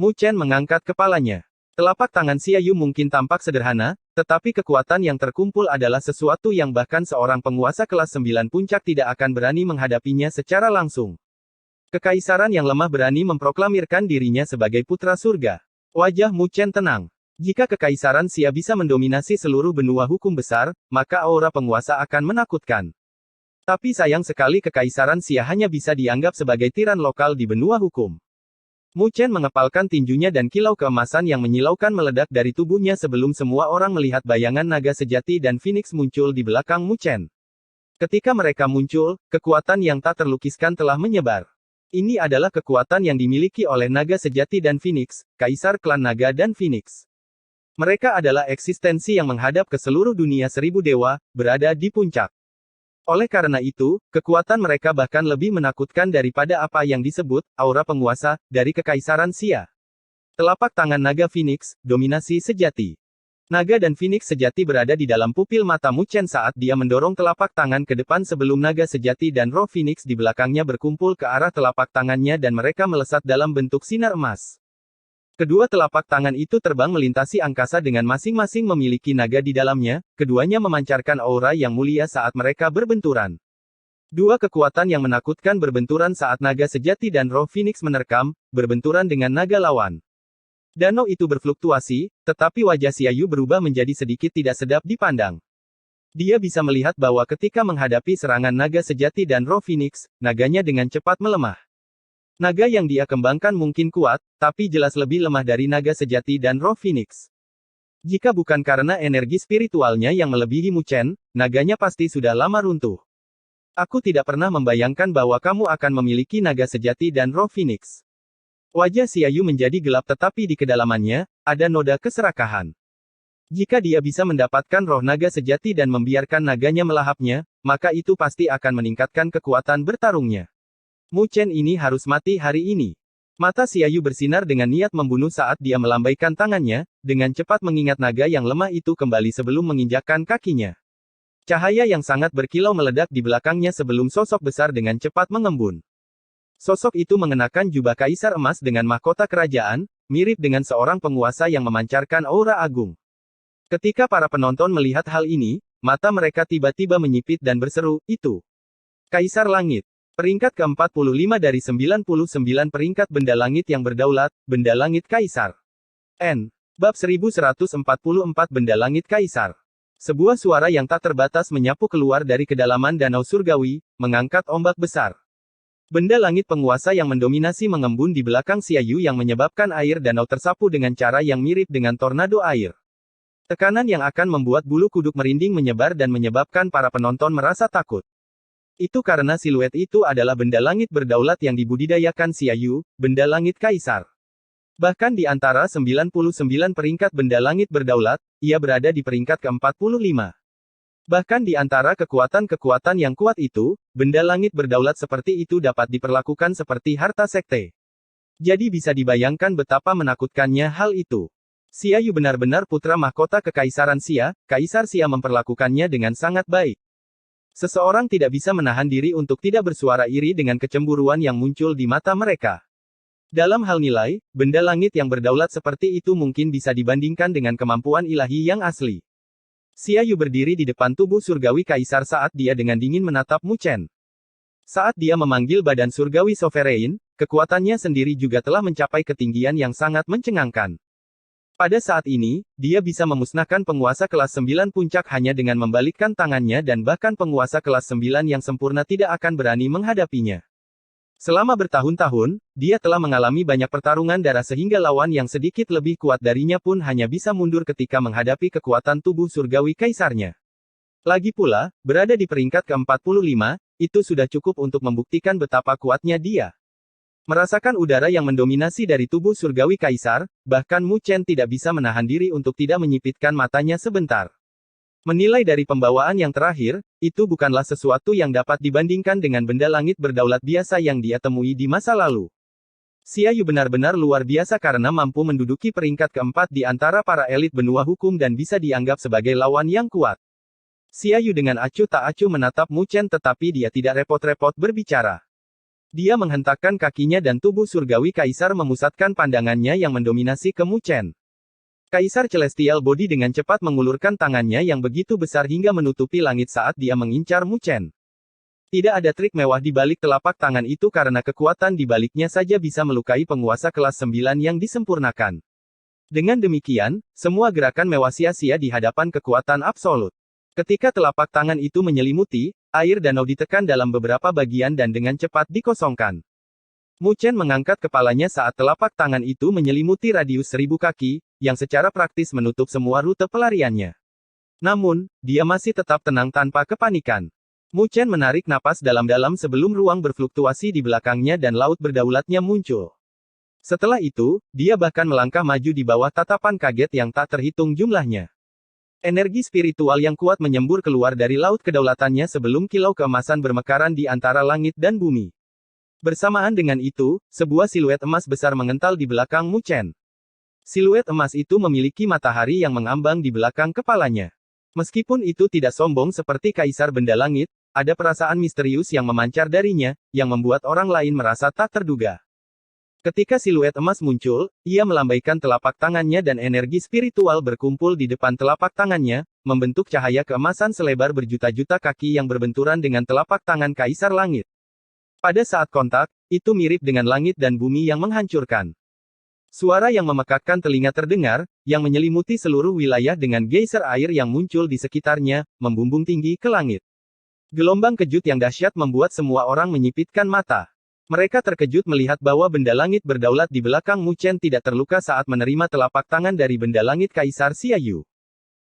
Mu Chen mengangkat kepalanya. Telapak tangan Xia Yu mungkin tampak sederhana, tetapi kekuatan yang terkumpul adalah sesuatu yang bahkan seorang penguasa kelas 9 puncak tidak akan berani menghadapinya secara langsung. Kekaisaran yang lemah berani memproklamirkan dirinya sebagai putra surga. Wajah Mu Chen tenang. Jika Kekaisaran Xia bisa mendominasi seluruh benua hukum besar, maka aura penguasa akan menakutkan. Tapi sayang sekali Kekaisaran Xia hanya bisa dianggap sebagai tiran lokal di benua hukum. Mu Chen mengepalkan tinjunya dan kilau keemasan yang menyilaukan meledak dari tubuhnya sebelum semua orang melihat bayangan naga sejati dan Phoenix muncul di belakang Mu Chen. Ketika mereka muncul, kekuatan yang tak terlukiskan telah menyebar. Ini adalah kekuatan yang dimiliki oleh naga sejati dan Phoenix, kaisar klan naga dan Phoenix. Mereka adalah eksistensi yang menghadap ke seluruh dunia 1000 dewa, berada di puncak. Oleh karena itu, kekuatan mereka bahkan lebih menakutkan daripada apa yang disebut aura penguasa dari Kekaisaran Xia. Telapak tangan naga Phoenix, dominasi sejati. Naga dan Phoenix sejati berada di dalam pupil mata Mu Chen saat dia mendorong telapak tangan ke depan sebelum naga sejati dan roh Phoenix di belakangnya berkumpul ke arah telapak tangannya dan mereka melesat dalam bentuk sinar emas. Kedua telapak tangan itu terbang melintasi angkasa dengan masing-masing memiliki naga di dalamnya, keduanya memancarkan aura yang mulia saat mereka berbenturan. Dua kekuatan yang menakutkan berbenturan saat naga sejati dan roh Phoenix menerkam, berbenturan dengan naga lawan. Danau itu berfluktuasi, tetapi wajah Xiaoyu berubah menjadi sedikit tidak sedap dipandang. Dia bisa melihat bahwa ketika menghadapi serangan naga sejati dan roh Phoenix, naganya dengan cepat melemah. Naga yang dia kembangkan mungkin kuat, tapi jelas lebih lemah dari naga sejati dan roh Phoenix. Jika bukan karena energi spiritualnya yang melebihi Mu Chen, naganya pasti sudah lama runtuh. Aku tidak pernah membayangkan bahwa kamu akan memiliki naga sejati dan roh Phoenix. Wajah Xiaoyu menjadi gelap tetapi di kedalamannya, ada noda keserakahan. Jika dia bisa mendapatkan roh naga sejati dan membiarkan naganya melahapnya, maka itu pasti akan meningkatkan kekuatan bertarungnya. Mu Chen ini harus mati hari ini. Mata Xiaoyu bersinar dengan niat membunuh saat dia melambaikan tangannya, dengan cepat mengingat naga yang lemah itu kembali sebelum menginjakkan kakinya. Cahaya yang sangat berkilau meledak di belakangnya sebelum sosok besar dengan cepat mengembun. Sosok itu mengenakan jubah kaisar emas dengan mahkota kerajaan, mirip dengan seorang penguasa yang memancarkan aura agung. Ketika para penonton melihat hal ini, mata mereka tiba-tiba menyipit dan berseru, "Itu Kaisar Langit." Peringkat ke-45 dari 99 peringkat benda langit yang berdaulat, benda langit Kaisar. N. Bab 1144 Benda Langit Kaisar. Sebuah suara yang tak terbatas menyapu keluar dari kedalaman danau surgawi, mengangkat ombak besar. Benda langit penguasa yang mendominasi mengembun di belakang Xiaoyu yang menyebabkan air danau tersapu dengan cara yang mirip dengan tornado air. Tekanan yang akan membuat bulu kuduk merinding menyebar dan menyebabkan para penonton merasa takut. Itu karena siluet itu adalah benda langit berdaulat yang dibudidayakan Xiaoyu, benda langit Kaisar. Bahkan di antara 99 peringkat benda langit berdaulat, ia berada di peringkat ke-45. Bahkan di antara kekuatan-kekuatan yang kuat itu, benda langit berdaulat seperti itu dapat diperlakukan seperti harta sekte. Jadi bisa dibayangkan betapa menakutkannya hal itu. Xiaoyu benar-benar putra mahkota kekaisaran Xia, Kaisar Xia memperlakukannya dengan sangat baik. Seseorang tidak bisa menahan diri untuk tidak bersuara iri dengan kecemburuan yang muncul di mata mereka. Dalam hal nilai, benda langit yang berdaulat seperti itu mungkin bisa dibandingkan dengan kemampuan ilahi yang asli. Xiaoyu berdiri di depan tubuh surgawi kaisar saat dia dengan dingin menatap Mu Chen. Saat dia memanggil badan surgawi sovereign, kekuatannya sendiri juga telah mencapai ketinggian yang sangat mencengangkan. Pada saat ini, dia bisa memusnahkan penguasa kelas 9 puncak hanya dengan membalikkan tangannya dan bahkan penguasa kelas 9 yang sempurna tidak akan berani menghadapinya. Selama bertahun-tahun, dia telah mengalami banyak pertarungan darah sehingga lawan yang sedikit lebih kuat darinya pun hanya bisa mundur ketika menghadapi kekuatan tubuh surgawi kaisarnya. Lagi pula, berada di peringkat ke-45, itu sudah cukup untuk membuktikan betapa kuatnya dia. Merasakan udara yang mendominasi dari tubuh surgawi kaisar, bahkan Mu Chen tidak bisa menahan diri untuk tidak menyipitkan matanya sebentar. Menilai dari pembawaan yang terakhir, itu bukanlah sesuatu yang dapat dibandingkan dengan benda langit berdaulat biasa yang dia temui di masa lalu. Xiaoyu benar-benar luar biasa karena mampu menduduki peringkat keempat di antara para elit benua hukum dan bisa dianggap sebagai lawan yang kuat. Xiaoyu dengan acuh tak acuh menatap Mu Chen tetapi dia tidak repot-repot berbicara. Dia menghentakkan kakinya dan tubuh surgawi kaisar memusatkan pandangannya yang mendominasi ke Mu Chen. Kaisar Celestial Body dengan cepat mengulurkan tangannya yang begitu besar hingga menutupi langit saat dia mengincar Mu Chen. Tidak ada trik mewah di balik telapak tangan itu karena kekuatan di baliknya saja bisa melukai penguasa kelas 9 yang disempurnakan. Dengan demikian, semua gerakan mewah sia-sia di hadapan kekuatan absolut. Ketika telapak tangan itu menyelimuti, air danau ditekan dalam beberapa bagian dan dengan cepat dikosongkan. Mu Chen mengangkat kepalanya saat telapak tangan itu menyelimuti radius 1000 kaki, yang secara praktis menutup semua rute pelariannya. Namun, dia masih tetap tenang tanpa kepanikan. Mu Chen menarik napas dalam-dalam sebelum ruang berfluktuasi di belakangnya dan laut berdaulatnya muncul. Setelah itu, dia bahkan melangkah maju di bawah tatapan kaget yang tak terhitung jumlahnya. Energi spiritual yang kuat menyembur keluar dari laut kedaulatannya sebelum kilau keemasan bermekaran di antara langit dan bumi. Bersamaan dengan itu, sebuah siluet emas besar mengental di belakang Mu Chen. Siluet emas itu memiliki matahari yang mengambang di belakang kepalanya. Meskipun itu tidak sombong seperti kaisar benda langit, ada perasaan misterius yang memancar darinya, yang membuat orang lain merasa tak terduga. Ketika siluet emas muncul, ia melambaikan telapak tangannya dan energi spiritual berkumpul di depan telapak tangannya, membentuk cahaya keemasan selebar berjuta-juta kaki yang berbenturan dengan telapak tangan Kaisar Langit. Pada saat kontak, itu mirip dengan langit dan bumi yang menghancurkan. Suara yang memekakkan telinga terdengar, yang menyelimuti seluruh wilayah dengan geyser air yang muncul di sekitarnya, membumbung tinggi ke langit. Gelombang kejut yang dahsyat membuat semua orang menyipitkan mata. Mereka terkejut melihat bahwa benda langit berdaulat di belakang Mu Chen tidak terluka saat menerima telapak tangan dari benda langit Kaisar Xiaoyu.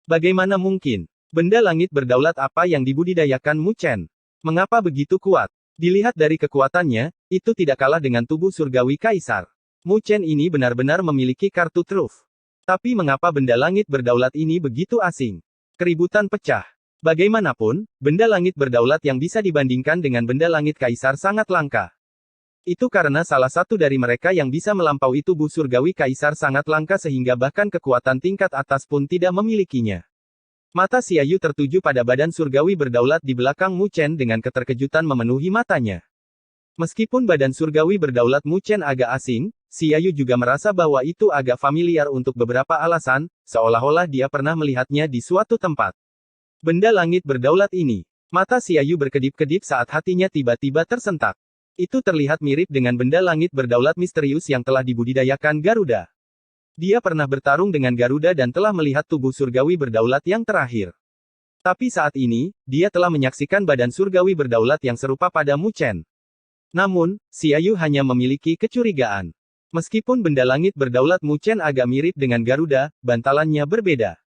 Bagaimana mungkin? Benda langit berdaulat apa yang dibudidayakan Mu Chen? Mengapa begitu kuat? Dilihat dari kekuatannya, itu tidak kalah dengan tubuh surgawi Kaisar. Mu Chen ini benar-benar memiliki kartu truf. Tapi mengapa benda langit berdaulat ini begitu asing? Keributan pecah. Bagaimanapun, benda langit berdaulat yang bisa dibandingkan dengan benda langit Kaisar sangat langka. Itu karena salah satu dari mereka yang bisa melampaui tubuh surgawi Kaisar sangat langka sehingga bahkan kekuatan tingkat atas pun tidak memilikinya. Mata Xiaoyu tertuju pada badan surgawi berdaulat di belakang Mu Chen dengan keterkejutan memenuhi matanya. Meskipun badan surgawi berdaulat Mu Chen agak asing, Xiaoyu juga merasa bahwa itu agak familiar untuk beberapa alasan, seolah-olah dia pernah melihatnya di suatu tempat. Benda langit berdaulat ini. Mata Xiaoyu berkedip-kedip saat hatinya tiba-tiba tersentak. Itu terlihat mirip dengan benda langit berdaulat misterius yang telah dibudidayakan Garuda. Dia pernah bertarung dengan Garuda dan telah melihat tubuh surgawi berdaulat yang terakhir. Tapi saat ini, dia telah menyaksikan badan surgawi berdaulat yang serupa pada Mu Chen. Namun, Xiaoyu hanya memiliki kecurigaan. Meskipun benda langit berdaulat Mu Chen agak mirip dengan Garuda, bantalannya berbeda.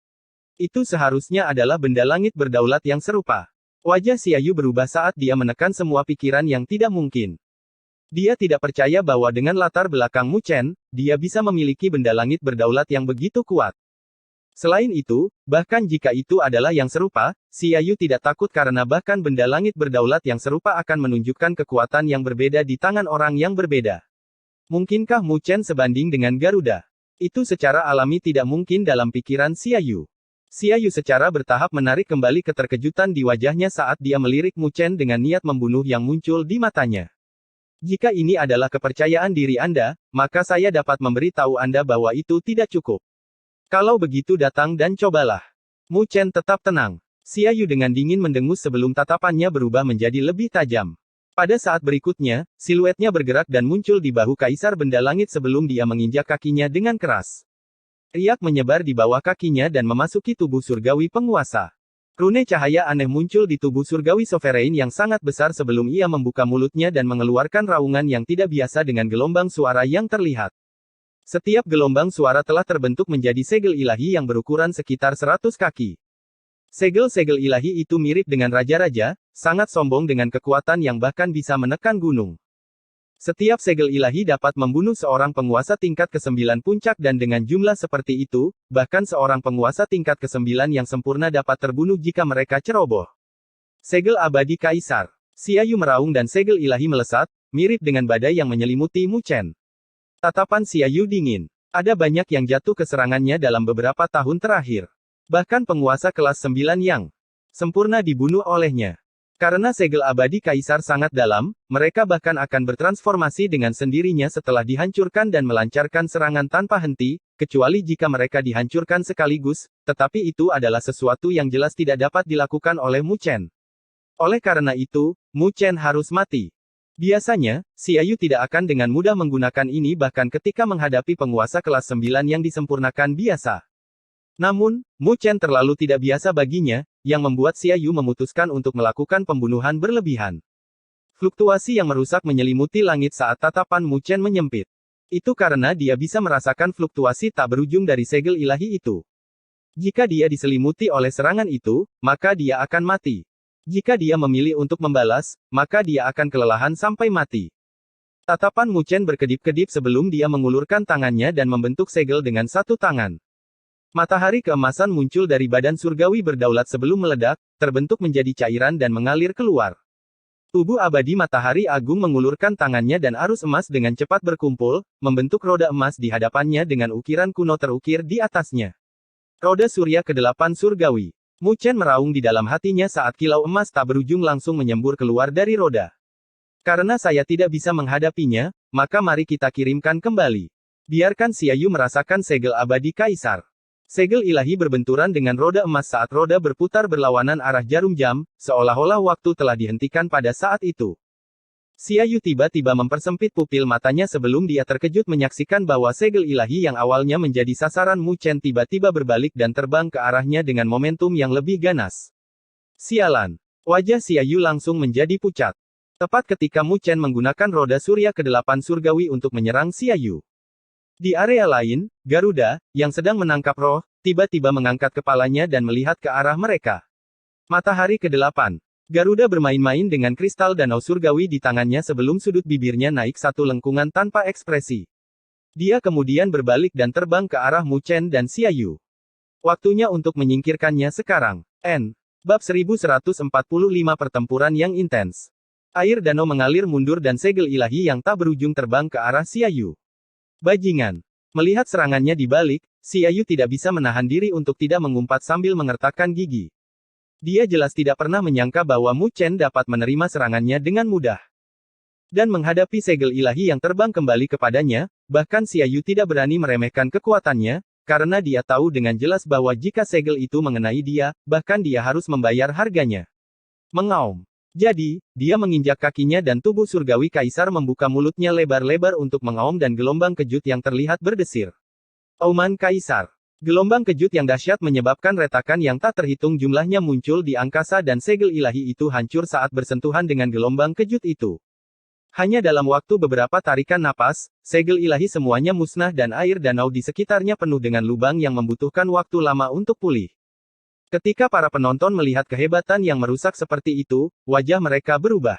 Itu seharusnya adalah benda langit berdaulat yang serupa. Wajah Xiaoyu berubah saat dia menekan semua pikiran yang tidak mungkin. Dia tidak percaya bahwa dengan latar belakang Mu Chen, dia bisa memiliki benda langit berdaulat yang begitu kuat. Selain itu, bahkan jika itu adalah yang serupa, Xiaoyu tidak takut karena bahkan benda langit berdaulat yang serupa akan menunjukkan kekuatan yang berbeda di tangan orang yang berbeda. Mungkinkah Mu Chen sebanding dengan Garuda? Itu secara alami tidak mungkin dalam pikiran Xiaoyu. Xiaoyu secara bertahap menarik kembali keterkejutan di wajahnya saat dia melirik Mu Chen dengan niat membunuh yang muncul di matanya. Jika ini adalah kepercayaan diri Anda, maka saya dapat memberi tahu Anda bahwa itu tidak cukup. Kalau begitu datang dan cobalah. Mu Chen tetap tenang. Xiaoyu dengan dingin mendengus sebelum tatapannya berubah menjadi lebih tajam. Pada saat berikutnya, siluetnya bergerak dan muncul di bahu Kaisar Benda Langit sebelum dia menginjak kakinya dengan keras. Riak menyebar di bawah kakinya dan memasuki tubuh surgawi penguasa. Rune cahaya aneh muncul di tubuh surgawi sovereign yang sangat besar sebelum ia membuka mulutnya dan mengeluarkan raungan yang tidak biasa dengan gelombang suara yang terlihat. Setiap gelombang suara telah terbentuk menjadi segel ilahi yang berukuran sekitar 100 kaki. Segel-segel ilahi itu mirip dengan raja-raja, sangat sombong dengan kekuatan yang bahkan bisa menekan gunung. Setiap segel ilahi dapat membunuh seorang penguasa tingkat ke-9 puncak dan dengan jumlah seperti itu, bahkan seorang penguasa tingkat ke-9 yang sempurna dapat terbunuh jika mereka ceroboh. Segel abadi Kaisar. Xiaoyu meraung dan segel ilahi melesat, mirip dengan badai yang menyelimuti Mu Chen. Tatapan Xiaoyu dingin. Ada banyak yang jatuh ke serangannya dalam beberapa tahun terakhir. Bahkan penguasa kelas 9 yang sempurna dibunuh olehnya. Karena segel abadi Kaisar sangat dalam, mereka bahkan akan bertransformasi dengan sendirinya setelah dihancurkan dan melancarkan serangan tanpa henti, kecuali jika mereka dihancurkan sekaligus, tetapi itu adalah sesuatu yang jelas tidak dapat dilakukan oleh Mu Chen. Oleh karena itu, Mu Chen harus mati. Biasanya, Xiaoyu tidak akan dengan mudah menggunakan ini bahkan ketika menghadapi penguasa kelas 9 yang disempurnakan biasa. Namun, Mu Chen terlalu tidak biasa baginya, yang membuat Xiaoyu memutuskan untuk melakukan pembunuhan berlebihan. Fluktuasi yang merusak menyelimuti langit saat tatapan Mu Chen menyempit. Itu karena dia bisa merasakan fluktuasi tak berujung dari segel ilahi itu. Jika dia diselimuti oleh serangan itu, maka dia akan mati. Jika dia memilih untuk membalas, maka dia akan kelelahan sampai mati. Tatapan Mu Chen berkedip-kedip sebelum dia mengulurkan tangannya dan membentuk segel dengan satu tangan. Matahari keemasan muncul dari badan surgawi berdaulat sebelum meledak, terbentuk menjadi cairan dan mengalir keluar. Tubuh abadi matahari agung mengulurkan tangannya dan arus emas dengan cepat berkumpul, membentuk roda emas di hadapannya dengan ukiran kuno terukir di atasnya. Roda surya ke-8 surgawi. Mu Chen meraung di dalam hatinya saat kilau emas tak berujung langsung menyembur keluar dari roda. Karena saya tidak bisa menghadapinya, maka mari kita kirimkan kembali. Biarkan Xiaoyu merasakan segel abadi Kaisar. Segel ilahi berbenturan dengan roda emas saat roda berputar berlawanan arah jarum jam, seolah-olah waktu telah dihentikan pada saat itu. Xia Yu tiba-tiba mempersempit pupil matanya sebelum dia terkejut menyaksikan bahwa segel ilahi yang awalnya menjadi sasaran Mu Chen tiba-tiba berbalik dan terbang ke arahnya dengan momentum yang lebih ganas. Sialan! Wajah Xia Yu langsung menjadi pucat. Tepat ketika Mu Chen menggunakan roda surya ke-8 surgawi untuk menyerang Xia Yu. Di area lain, Garuda, yang sedang menangkap roh, tiba-tiba mengangkat kepalanya dan melihat ke arah mereka. Matahari ke-8. Garuda bermain-main dengan kristal danau surgawi di tangannya sebelum sudut bibirnya naik satu lengkungan tanpa ekspresi. Dia kemudian berbalik dan terbang ke arah Mu Chen dan Xia Yu. Waktunya untuk menyingkirkannya sekarang. Bab 1145 Pertempuran yang intens. Air danau mengalir mundur dan segel ilahi yang tak berujung terbang ke arah Xia Yu. Bajingan. Melihat serangannya dibalik, Xia Yu tidak bisa menahan diri untuk tidak mengumpat sambil mengertakkan gigi. Dia jelas tidak pernah menyangka bahwa Mu Chen dapat menerima serangannya dengan mudah. Dan menghadapi segel ilahi yang terbang kembali kepadanya, bahkan Xia Yu tidak berani meremehkan kekuatannya, karena dia tahu dengan jelas bahwa jika segel itu mengenai dia, bahkan dia harus membayar harganya. Mengaum. Jadi, dia menginjak kakinya dan tubuh surgawi kaisar membuka mulutnya lebar-lebar untuk mengaum dan gelombang kejut yang terlihat berdesir. Auman kaisar. Gelombang kejut yang dahsyat menyebabkan retakan yang tak terhitung jumlahnya muncul di angkasa dan segel ilahi itu hancur saat bersentuhan dengan gelombang kejut itu. Hanya dalam waktu beberapa tarikan napas, segel ilahi semuanya musnah dan air danau di sekitarnya penuh dengan lubang yang membutuhkan waktu lama untuk pulih. Ketika para penonton melihat kehebatan yang merusak seperti itu, wajah mereka berubah.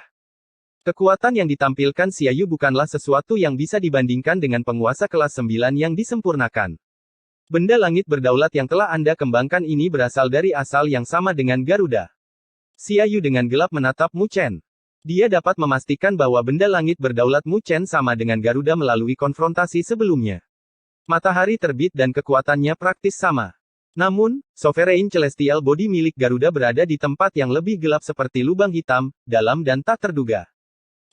Kekuatan yang ditampilkan Xia Yu bukanlah sesuatu yang bisa dibandingkan dengan penguasa kelas 9 yang disempurnakan. Benda langit berdaulat yang telah Anda kembangkan ini berasal dari asal yang sama dengan Garuda. Xia Yu dengan gelap menatap Mu Chen. Dia dapat memastikan bahwa benda langit berdaulat Mu Chen sama dengan Garuda melalui konfrontasi sebelumnya. Matahari terbit dan kekuatannya praktis sama. Namun, Sovereign Celestial Body milik Garuda berada di tempat yang lebih gelap seperti lubang hitam, dalam dan tak terduga.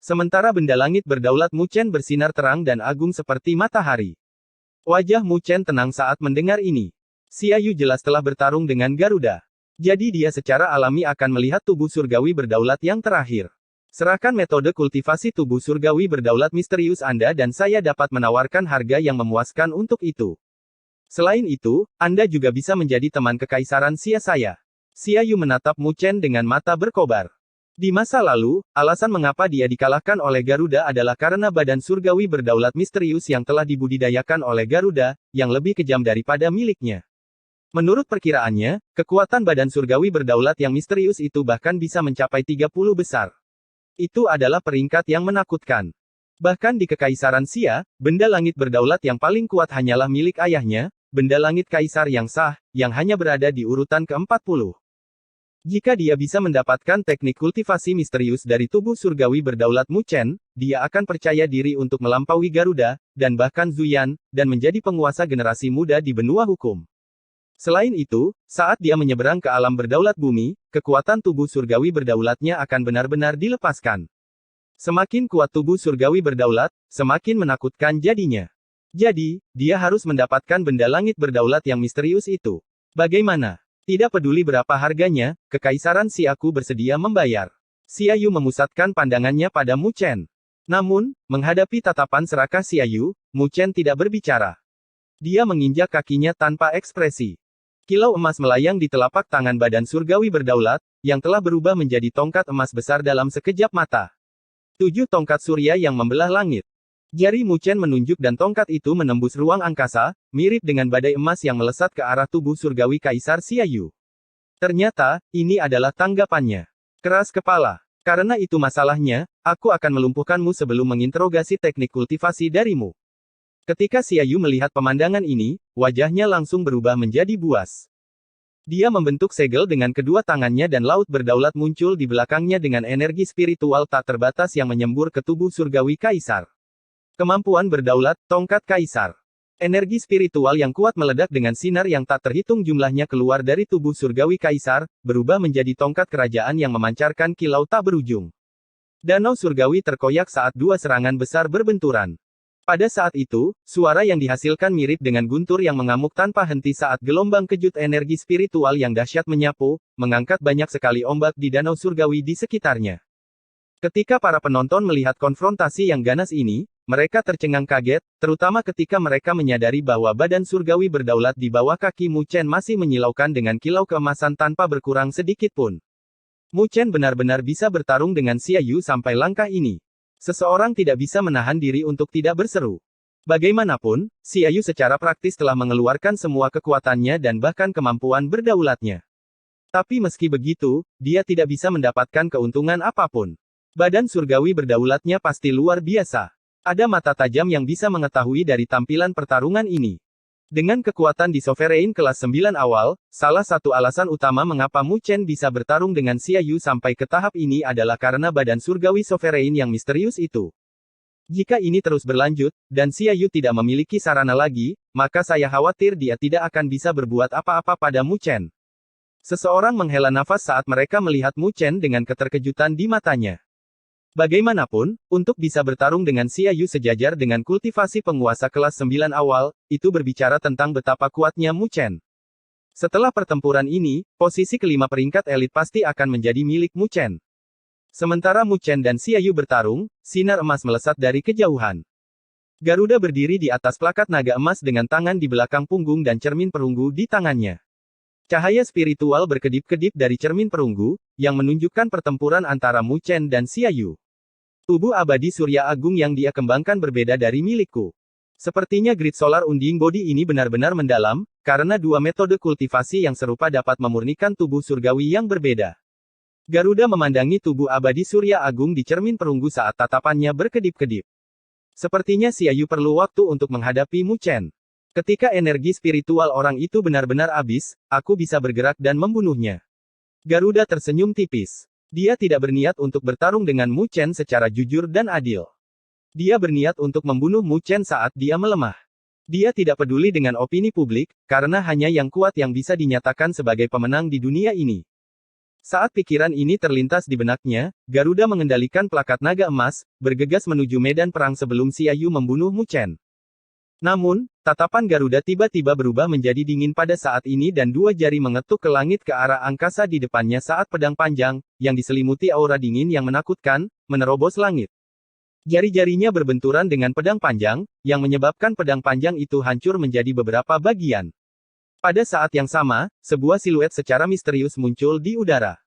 Sementara benda langit berdaulat Mu Chen bersinar terang dan agung seperti matahari. Wajah Mu Chen tenang saat mendengar ini. Xia Yu jelas telah bertarung dengan Garuda. Jadi dia secara alami akan melihat tubuh surgawi berdaulat yang terakhir. Serahkan metode kultivasi tubuh surgawi berdaulat misterius Anda dan saya dapat menawarkan harga yang memuaskan untuk itu. Selain itu, Anda juga bisa menjadi teman kekaisaran Xia saya. Xia Yu menatap Mu Chen dengan mata berkobar. Di masa lalu, alasan mengapa dia dikalahkan oleh Garuda adalah karena badan surgawi berdaulat misterius yang telah dibudidayakan oleh Garuda, yang lebih kejam daripada miliknya. Menurut perkiraannya, kekuatan badan surgawi berdaulat yang misterius itu bahkan bisa mencapai 30 besar. Itu adalah peringkat yang menakutkan. Bahkan di Kekaisaran Xia, benda langit berdaulat yang paling kuat hanyalah milik ayahnya, benda langit kaisar yang sah, yang hanya berada di urutan ke-40. Jika dia bisa mendapatkan teknik kultivasi misterius dari tubuh surgawi berdaulat Mu Chen, dia akan percaya diri untuk melampaui Garuda, dan bahkan Zuyan, dan menjadi penguasa generasi muda di benua hukum. Selain itu, saat dia menyeberang ke alam berdaulat bumi, kekuatan tubuh surgawi berdaulatnya akan benar-benar dilepaskan. Semakin kuat tubuh surgawi berdaulat, semakin menakutkan jadinya. Jadi, dia harus mendapatkan benda langit berdaulat yang misterius itu. Bagaimana? Tidak peduli berapa harganya, Kekaisaran Xiaku bersedia membayar. Xia Yu memusatkan pandangannya pada Mu Chen. Namun, menghadapi tatapan serakah Xia Yu, Mu Chen tidak berbicara. Dia menginjak kakinya tanpa ekspresi. Kilau emas melayang di telapak tangan badan surgawi berdaulat, yang telah berubah menjadi tongkat emas besar dalam sekejap mata. 7 tongkat surya yang membelah langit. Jari Mu Chen menunjuk dan tongkat itu menembus ruang angkasa, mirip dengan badai emas yang melesat ke arah tubuh surgawi Kaisar Xia Yu. Ternyata, ini adalah tanggapannya. Keras kepala. Karena itu masalahnya, aku akan melumpuhkanmu sebelum menginterogasi teknik kultivasi darimu. Ketika Xia Yu melihat pemandangan ini, wajahnya langsung berubah menjadi buas. Dia membentuk segel dengan kedua tangannya dan laut berdaulat muncul di belakangnya dengan energi spiritual tak terbatas yang menyembur ke tubuh surgawi Kaisar. Kemampuan berdaulat, tongkat kaisar. Energi spiritual yang kuat meledak dengan sinar yang tak terhitung jumlahnya keluar dari tubuh surgawi kaisar, berubah menjadi tongkat kerajaan yang memancarkan kilau tak berujung. Danau surgawi terkoyak saat 2 serangan besar berbenturan. Pada saat itu, suara yang dihasilkan mirip dengan guntur yang mengamuk tanpa henti saat gelombang kejut energi spiritual yang dahsyat menyapu, mengangkat banyak sekali ombak di danau surgawi di sekitarnya. Ketika para penonton melihat konfrontasi yang ganas ini, mereka tercengang kaget, terutama ketika mereka menyadari bahwa badan surgawi berdaulat di bawah kaki Mu Chen masih menyilaukan dengan kilau keemasan tanpa berkurang sedikit pun. Mu Chen benar-benar bisa bertarung dengan Xia Yu sampai langkah ini. Seseorang tidak bisa menahan diri untuk tidak berseru. Bagaimanapun, Xia Yu secara praktis telah mengeluarkan semua kekuatannya dan bahkan kemampuan berdaulatnya. Tapi meski begitu, dia tidak bisa mendapatkan keuntungan apapun. Badan surgawi berdaulatnya pasti luar biasa. Ada mata tajam yang bisa mengetahui dari tampilan pertarungan ini. Dengan kekuatan di Sovereign kelas 9 awal, salah satu alasan utama mengapa Mu Chen bisa bertarung dengan Xia Yu sampai ke tahap ini adalah karena badan surgawi Sovereign yang misterius itu. Jika ini terus berlanjut, dan Xia Yu tidak memiliki sarana lagi, maka saya khawatir dia tidak akan bisa berbuat apa-apa pada Mu Chen. Seseorang menghela nafas saat mereka melihat Mu Chen dengan keterkejutan di matanya. Bagaimanapun, untuk bisa bertarung dengan Xia Yu sejajar dengan kultivasi penguasa kelas 9 awal, itu berbicara tentang betapa kuatnya Mu Chen. Setelah pertempuran ini, posisi kelima peringkat elit pasti akan menjadi milik Mu Chen. Sementara Mu Chen dan Xia Yu bertarung, sinar emas melesat dari kejauhan. Garuda berdiri di atas plakat naga emas dengan tangan di belakang punggung dan cermin perunggu di tangannya. Cahaya spiritual berkedip-kedip dari cermin perunggu, yang menunjukkan pertempuran antara Mu Chen dan Xia Yu. Tubuh abadi Surya Agung yang dia kembangkan berbeda dari milikku. Sepertinya grid solar unding body ini benar-benar mendalam, karena dua metode kultivasi yang serupa dapat memurnikan tubuh surgawi yang berbeda. Garuda memandangi tubuh abadi Surya Agung di cermin perunggu saat tatapannya berkedip-kedip. Sepertinya Xia Yu perlu waktu untuk menghadapi Mu Chen. Ketika energi spiritual orang itu benar-benar habis, aku bisa bergerak dan membunuhnya. Garuda tersenyum tipis. Dia tidak berniat untuk bertarung dengan Mu Chen secara jujur dan adil. Dia berniat untuk membunuh Mu Chen saat dia melemah. Dia tidak peduli dengan opini publik, karena hanya yang kuat yang bisa dinyatakan sebagai pemenang di dunia ini. Saat pikiran ini terlintas di benaknya, Garuda mengendalikan plakat naga emas, bergegas menuju medan perang sebelum Xia Yu membunuh Mu Chen. Namun, tatapan Garuda tiba-tiba berubah menjadi dingin pada saat ini dan dua jari mengetuk ke langit ke arah angkasa di depannya saat pedang panjang, yang diselimuti aura dingin yang menakutkan, menerobos langit. Jari-jarinya berbenturan dengan pedang panjang, yang menyebabkan pedang panjang itu hancur menjadi beberapa bagian. Pada saat yang sama, sebuah siluet secara misterius muncul di udara.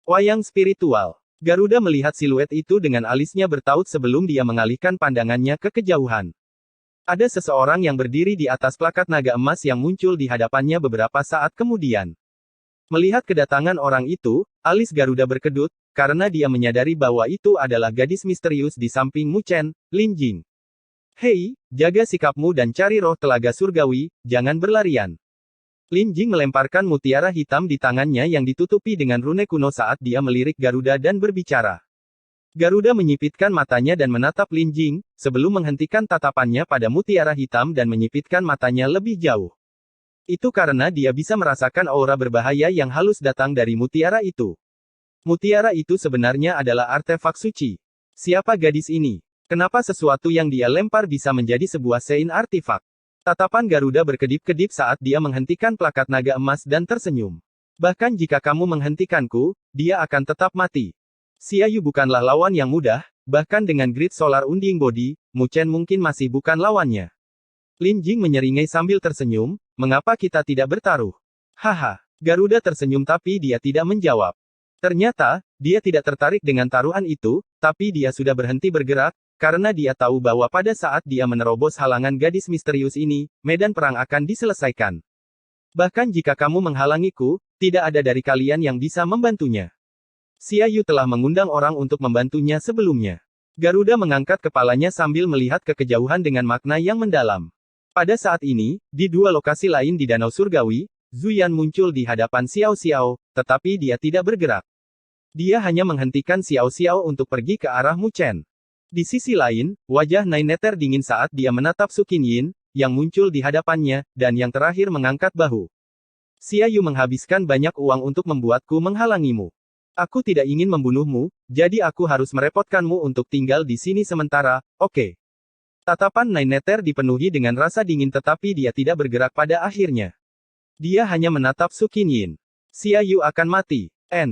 Wayang spiritual. Garuda melihat siluet itu dengan alisnya bertaut sebelum dia mengalihkan pandangannya ke kejauhan. Ada seseorang yang berdiri di atas plakat naga emas yang muncul di hadapannya beberapa saat kemudian. Melihat kedatangan orang itu, alis Garuda berkedut, karena dia menyadari bahwa itu adalah gadis misterius di samping Mu Chen, Lin Jing. Hei, jaga sikapmu dan cari roh telaga surgawi, jangan berlarian. Lin Jing melemparkan mutiara hitam di tangannya yang ditutupi dengan rune kuno saat dia melirik Garuda dan berbicara. Garuda menyipitkan matanya dan menatap Lin Jing, sebelum menghentikan tatapannya pada mutiara hitam dan menyipitkan matanya lebih jauh. Itu karena dia bisa merasakan aura berbahaya yang halus datang dari mutiara itu. Mutiara itu sebenarnya adalah artefak suci. Siapa gadis ini? Kenapa sesuatu yang dia lempar bisa menjadi sebuah sein artefak? Tatapan Garuda berkedip-kedip saat dia menghentikan plakat naga emas dan tersenyum. Bahkan jika kamu menghentikanku, dia akan tetap mati. Xia Yu bukanlah lawan yang mudah, bahkan dengan grid solar unding body, Mu Chen mungkin masih bukan lawannya. Lin Jing menyeringai sambil tersenyum, mengapa kita tidak bertaruh? Haha, Garuda tersenyum tapi dia tidak menjawab. Ternyata, dia tidak tertarik dengan taruhan itu, tapi dia sudah berhenti bergerak, karena dia tahu bahwa pada saat dia menerobos halangan gadis misterius ini, medan perang akan diselesaikan. Bahkan jika kamu menghalangiku, tidak ada dari kalian yang bisa membantunya. Xia Yu telah mengundang orang untuk membantunya sebelumnya. Garuda mengangkat kepalanya sambil melihat ke kejauhan dengan makna yang mendalam. Pada saat ini, di dua lokasi lain di Danau Surgawi, Zuyan muncul di hadapan Xiao Xiao, tetapi dia tidak bergerak. Dia hanya menghentikan Xiao Xiao untuk pergi ke arah Mu Chen. Di sisi lain, wajah Nine Nether dingin saat dia menatap Su Qinyin, yang muncul di hadapannya, dan yang terakhir mengangkat bahu. Xia Yu menghabiskan banyak uang untuk membuatku menghalangimu. Aku tidak ingin membunuhmu, jadi aku harus merepotkanmu untuk tinggal di sini sementara, oke. Tatapan Nine Nether dipenuhi dengan rasa dingin tetapi dia tidak bergerak pada akhirnya. Dia hanya menatap Su Qinyin. Xia Yu akan mati.